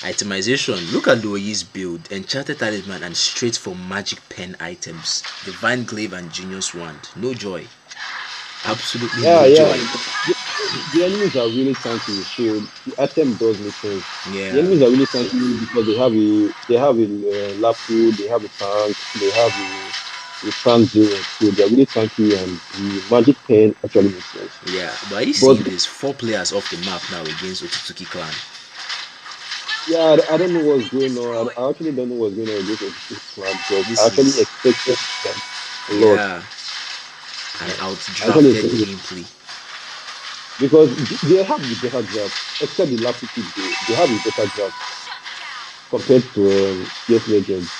Itemization. Look at Louis' build. Enchanted Talisman and straight for magic pen items. Divine Glaive and Genius Wand. No joy. Absolutely no joy. The enemies are really tanky, so the item does make sense. Yeah. The enemies are really tanky because they have a Lapu, they have a tank, they have a Trans Zero, so they're really tanky, and the magic pen actually makes sense. Yeah, but are you seeing this? 4 players off the map now against Otsutsuki clan. Yeah, I don't know what's going on. I actually don't know what's going on with this clan because This I actually is- expected them a lot. Yeah. And Actually, outdrafted it's- gameplay. Because they have the better draft, except the Lapu pick, they have the better draft. compared to PS Legends.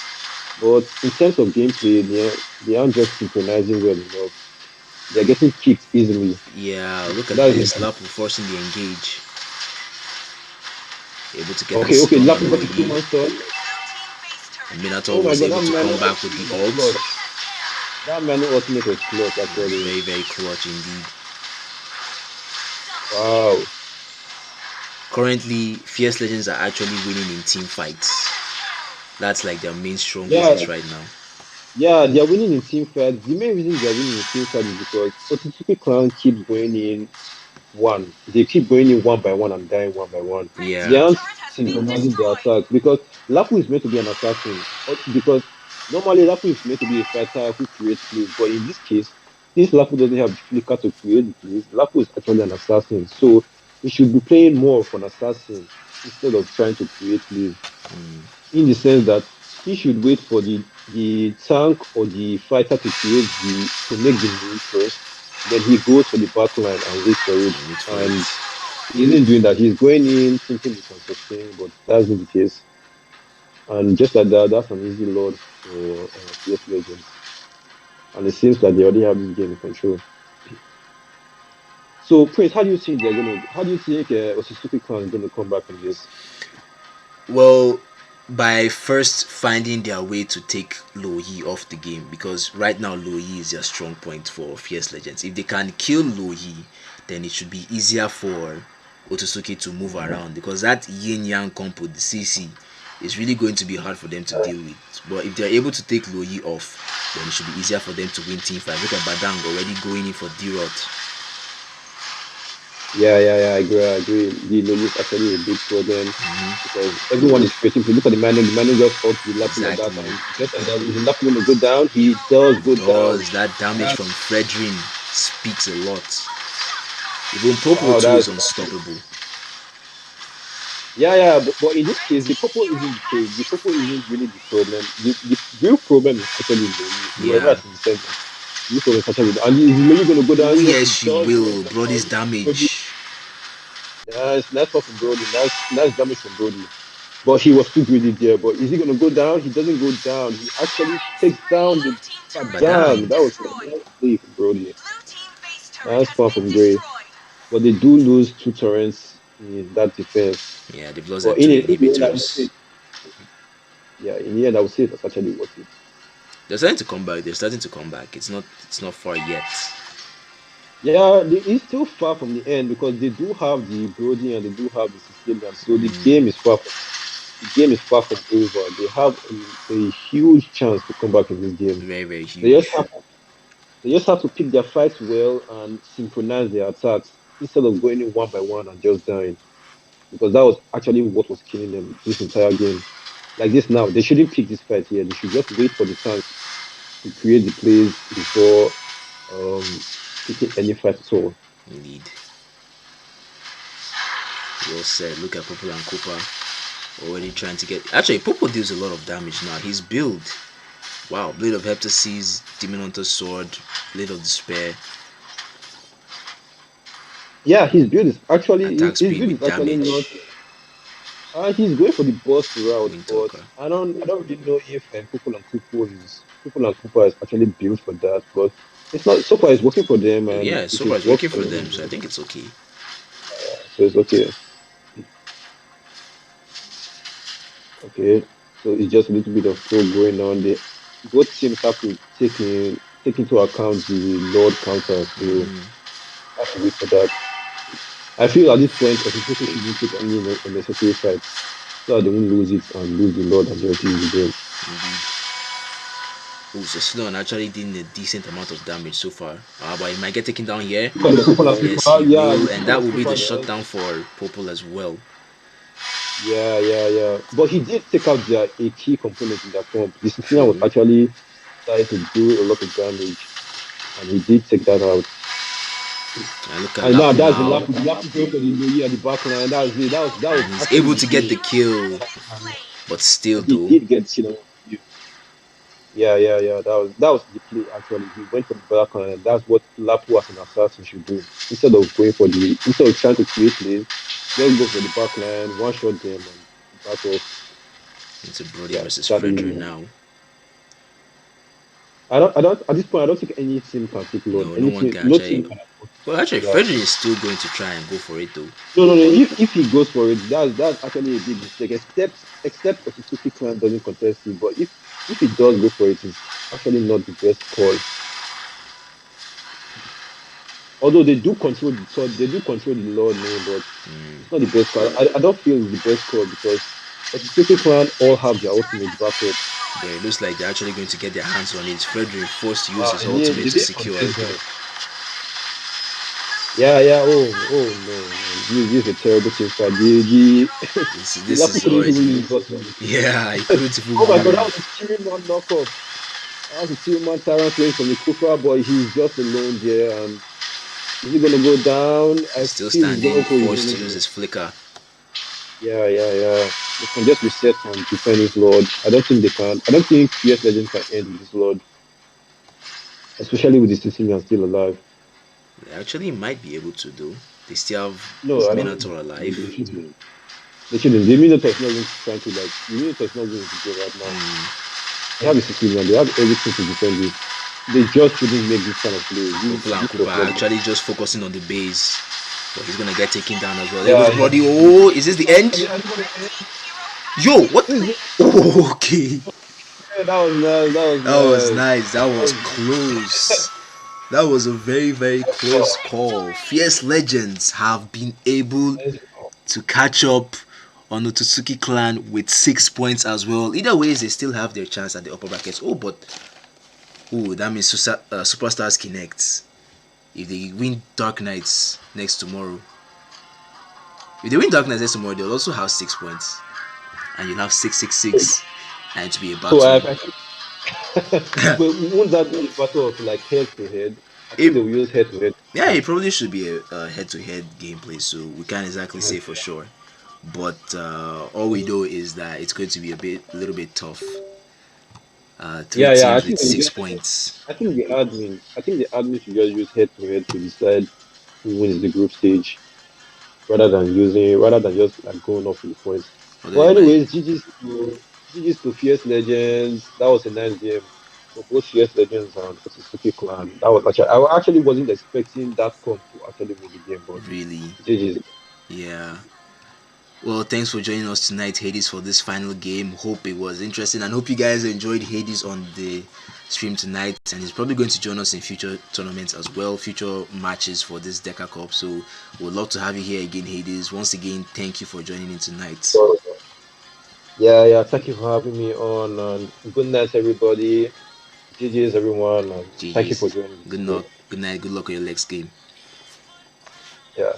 But in terms of gameplay, they aren't just synchronizing well enough. They're getting kicked easily. Yeah, look at That this. is Lapu forcing the engage. Able to get that okay. Okay, stun on Lapu got Low the Yi. 2 monster. And Minato Oh my was god, able that to man come back with ultimate the was ult. clutch. That man ultimate was clutch actually. Very, very clutch indeed. Wow. Currently, Fierce Legends are actually winning in team fights. That's like their main strong Yeah, business right now. yeah, they're winning in team fights. The main reason they're winning in team fights is because Otsutsuki clan keeps going in one. They keep going in one by one and dying one by one. They Yeah, aren't synchronizing their attacks because Lapu is meant to be an assassin. Because normally Lapu is meant to be a fighter who creates plays, but in this case, since Lapu doesn't have the flicker to create the plays, Lapu is actually an assassin. So he should be playing more of an assassin instead of trying to create plays. In the sense that he should wait for the tank or the fighter to create the to make the move first. Then he goes for the back line and waits for it. wait for And it. he isn't doing that. He's going in thinking he can sustain, but that's not the case. And just like that, that's an easy load for PS Legends. And it seems like they already have this game in control. So, Prince, how do you think they're gonna? How do you think Otsutsuki Clan is gonna come back from this? Well, by first finding their way to take Low Yi off the game, because right now Low Yi is their strong point for Fierce Legends. If they can kill Low Yi, then it should be easier for Otosuki to move around, because that yin yang comp with the CC is really going to be hard for them to deal with. But if they're able to take Low Yi off, then it should be easier for them to win team fight. Look at Badang already going in for D-Rot. Yeah, I agree. I agree. The logo is actually a big problem because everyone is creating. If you look at the man just fought the Lapu like that, Exactly. and just like that, if the Lapu going to go down, he does go down. Does that damage from Fredrin speaks a lot. Even Popo Wow, too is that's unstoppable. yeah. But in this case, the purple isn't the case. The purple isn't really the problem. The real problem is actually Logi. You were Yeah. right in the sense. The problem is actually, and is Logi going to go down? Oh Yes, yes, he she does will. go Brody's down. damage. Nice one from Brody. Nice damage from Brody. But he was too greedy there. But is he gonna go down? He doesn't go down. He actually takes down the Badang. Badang. That was a nice play from Brody. Blue team base turret Nice has one been from Gray. destroyed. But they do lose two turrets in that defense. Yeah, they've lost But their two in the end, I would inhibitors. say, yeah, in the end, I would say it was actually worth it. They're starting to come back. They're starting to come back. It's not far yet. Yeah, it's still far from the end because they do have the Brody and they do have the Sicilian. So the game is far from over. They have a huge chance to come back in this game. Very, very They huge. just have to pick their fights well and synchronize their attacks instead of going in one by one and just dying. Because that was actually what was killing them this entire game. Like this now, they shouldn't pick this fight here. They should just wait for the tank to create the plays before picking any fight at all. Indeed. Well said. Look at Popo and Cooper already trying to get. Actually, Popo deals a lot of damage now. His build. Wow. Blade of Heptasis, Demon Hunter's Sword, Blade of Despair. Yeah, his build is actually Attack his speed build with is actually damage. not. He's going for the boss route, Wind but Talker. I don't really know if People and Cooper is actually built for that. But it's not so far. It's working for them, and Yeah, if so it far it's works working for them, so I think it's okay. so it's okay. Okay, so it's just a little bit of throw going on. Both teams have to take into account the Lord counter, so have to wait for that. I feel at this point, Otosuki shouldn't take any unnecessary fights so that they won't lose it and lose the Lord and just lose the game. Indeed. Oh, so Sloan actually did a decent amount of damage so far. But he might get taken down here. Look at the People and Yes, Cooper, he yeah, will, the and People that and will be the Cooper, shutdown for Popol as well. yeah. But he did take out a key component in that comp. The Sicilian was actually starting to do a lot of damage, and he did take that out. And look at And now Lapu that's now. the Lapu going for the Loyi at the back line. That was it. That was And he's actually able to get the play. kill, but still He though. did get, yeah. That was the play actually. He went for the back line, and that's what Lapu as an assassin should do. Instead of trying to create plays, just go for the back line, one shot them and back off. It's a Brody Yeah, versus that Frederick is. now. I don't. At this point, I don't think any team can take Lord. No, no Any one team, can no team actually. can afford Well, actually, that. Frederick is still going to try and go for it though. No, no, no. If he goes for it, that's actually a big mistake. Except Otsutsuki clan doesn't contest it. But if he does go for it, it's actually not the best call. Although they do control the Lord name, but it's not the best call. I don't feel it's the best call because Otsutsuki clan all have their ultimate backup. But it looks like they're actually going to get their hands on it. Frederick forced to use his And yeah, ultimate they to did secure it. contest that. Yeah, yeah. Oh no, man. This is a terrible team fight. The This Lapu is couldn't even already. use button. Yeah, he couldn't even Oh my god, move. that was a 3-man knockoff. That was a 2-man Tyrant playing from the Kufa, but he's just alone there. And is he gonna go down? I He's still feel he's standing, gonna go. He's forced to gonna use go. his flicker. Yeah, yeah, yeah. They can just reset and defend his Lord. I don't think they can. I don't think PS Legends can end with this Lord, especially with the Sicilian still alive. They actually might be able to do. They still have No, I don't think Minotaur they alive. shouldn't. They shouldn't. The Minotaur is not going to try to like. The Minotaur is not going to go right now. They have a Sicilian. They have everything to defend it. They just shouldn't make this kind of play. Opla and This was Cooper not. actually just focusing on the base. But he's gonna get taken down as well. There Yeah, goes Brody. Oh, is this the end? Yo, what? Oh, okay. Yeah, that was nice. That was nice. That was close. That was a very, very close call. Fierce Legends have been able to catch up on the Otosuki clan with 6 points as well. Either ways, they still have their chance at the upper brackets. Oh, but that means Superstars connects. If they win Dark Knights next tomorrow, if they win Dark Knights next tomorrow, they'll also have 6 points, and you'll have 666, and to be a battle. So I think, but won't that be a battle of like head to head? I think they'll use head to head. Yeah, it probably should be a head-to-head gameplay, so we can't exactly say for sure. But all we know is that it's going to be a little bit tough. Three Yeah, teams yeah. with 6 points. I think the admin should just use head to head to decide who wins the group stage, rather than just like going off with points. Although Well, they might- anyways, GG's to Fierce Legends. That was a nice game. For both Fierce Legends and Otosuki Clan. That was actually I actually wasn't expecting that come to actually win the game, but really, GG's. yeah. Well, thanks for joining us tonight, Hades, for this final game. Hope it was interesting and hope you guys enjoyed Hades on the stream tonight. And he's probably going to join us in future tournaments as well, future matches for this DECA Cup. So we'd love to have you here again, Hades. Once again, thank you for joining in tonight. Yeah. Thank you for having me on. And good night, everybody. GG's, everyone. And thank you for joining. Good night. Good night. Good luck on your next game. Yeah.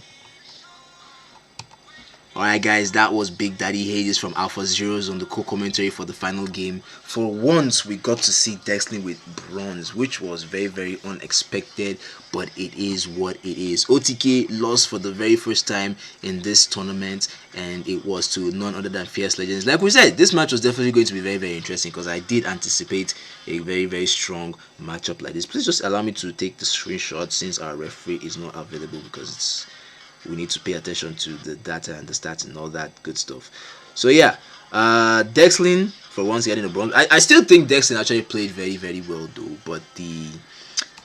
Alright guys, that was Big Daddy Hades from Alpha Zeros on the co-commentary for the final game. For once, we got to see Dexlin with bronze, which was very, very unexpected, but it is what it is. OTK lost for the very first time in this tournament, and it was to none other than Fierce Legends. Like we said, this match was definitely going to be very, very interesting because I did anticipate a very, very strong matchup like this. Please just allow me to take the screenshot since our referee is not available because we need to pay attention to the data and the stats and all that good stuff. So yeah, Dexlin for once getting a bronze. I still think Dexlin actually played very, very well though, but the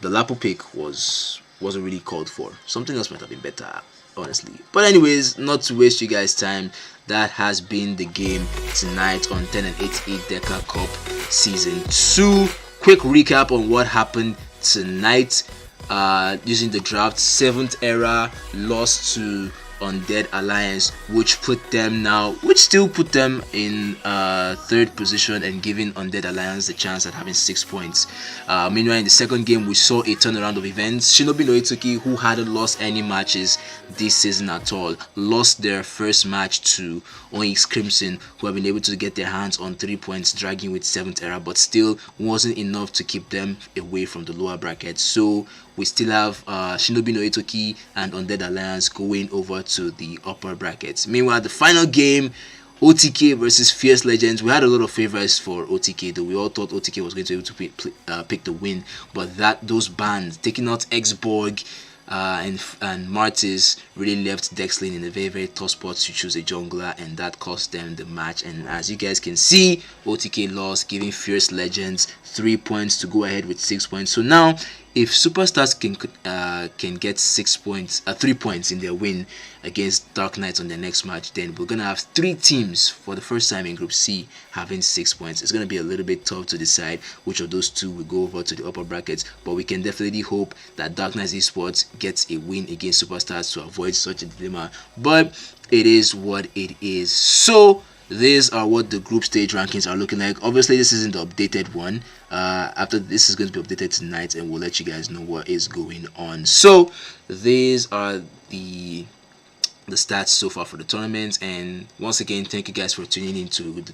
Lapo pick wasn't really called for. Something else might have been better, honestly. But anyways, not to waste you guys' time, that has been the game tonight on 10 and 8E DECA Cup Season 2. Quick recap on what happened tonight. Using the draft, 7th era lost to Undead Alliance, which still put them in 3rd position and giving Undead Alliance the chance at having 6 points. Meanwhile, in the second game, we saw a turnaround of events. Shinobi no Itoki, who hadn't lost any matches this season at all, lost their first match to Onyx Crimson, who have been able to get their hands on 3 points, dragging with 7th era, but still wasn't enough to keep them away from the lower bracket. So we still have Shinobi no Itoki and Undead Alliance going over to the upper brackets. Meanwhile, the final game, OTK versus Fierce Legends. We had a lot of favorites for OTK, though we all thought OTK was going to be able to pick the win, but those bans, taking out Xborg, and Martis really left Dexlane in a very, very tough spot to choose a jungler, and that cost them the match. And as you guys can see, OTK lost, giving Fierce Legends 3 points to go ahead with 6 points. So now, if Superstars can get 3 points in their win against Dark Knights on their next match, then we're gonna have 3 teams for the first time in Group C having 6 points. It's gonna be a little bit tough to decide which of those 2 will go over to the upper brackets, but we can definitely hope that Dark Knights Esports gets a win against Superstars to avoid such a dilemma. But it is what it is. So these are what the group stage rankings are looking like. Obviously, this isn't the updated one. After this is going to be updated tonight, and we'll let you guys know what is going on. So these are the stats so far for the tournament. And once again, thank you guys for tuning into the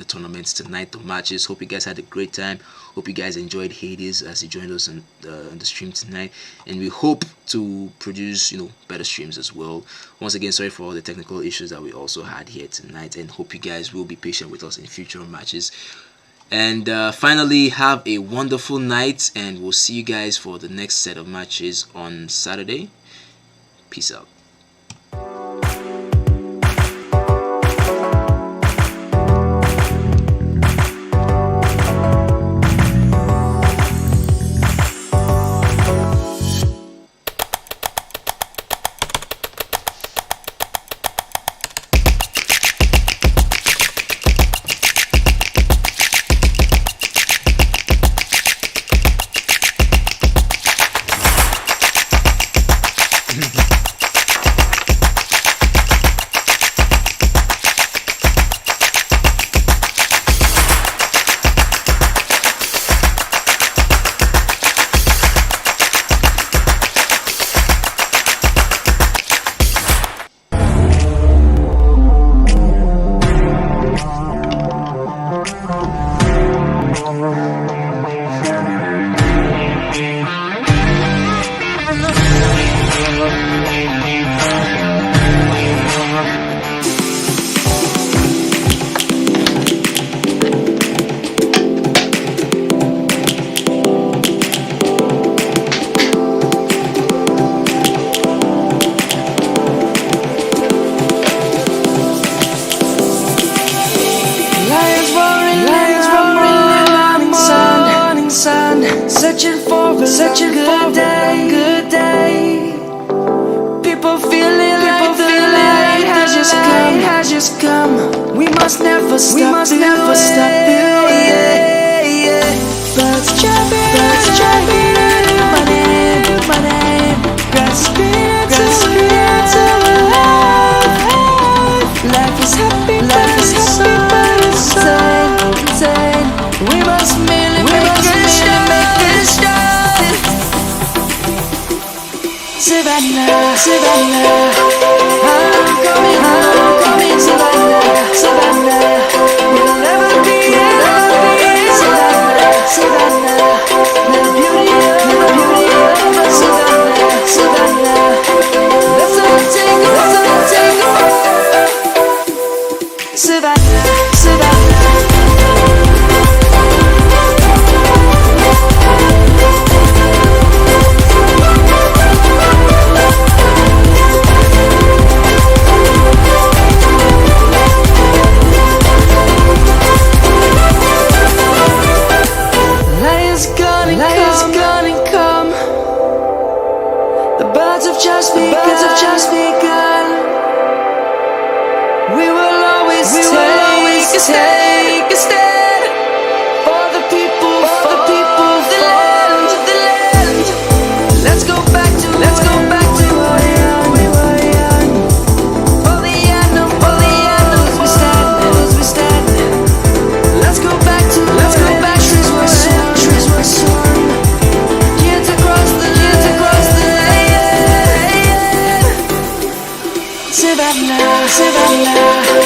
tournaments tonight, the matches. Hope you guys had a great time. Hope you guys enjoyed Hades as you joined us on the stream tonight, and we hope to produce better streams as well. Once again, sorry for all the technical issues that we also had here tonight, and hope you guys will be patient with us in future matches. And finally, have a wonderful night, and we'll see you guys for the next set of matches on Saturday. Peace out. Searching for a good day. People feeling like the light has just come. We must never stop building. Birds chirping, my name. Grasping into life. Life is happy, but it's insane. We must merely make this shine. Savannah, I'm coming, Savannah, we'll never be Savannah, the beauty of Savannah, let's all take Savannah. Birds have just begun. We will always take a stand for the people, the land. Let's go back to when we were young. For the animals we stand. Let's go back to trees were sown. Kids across the land. Savannah.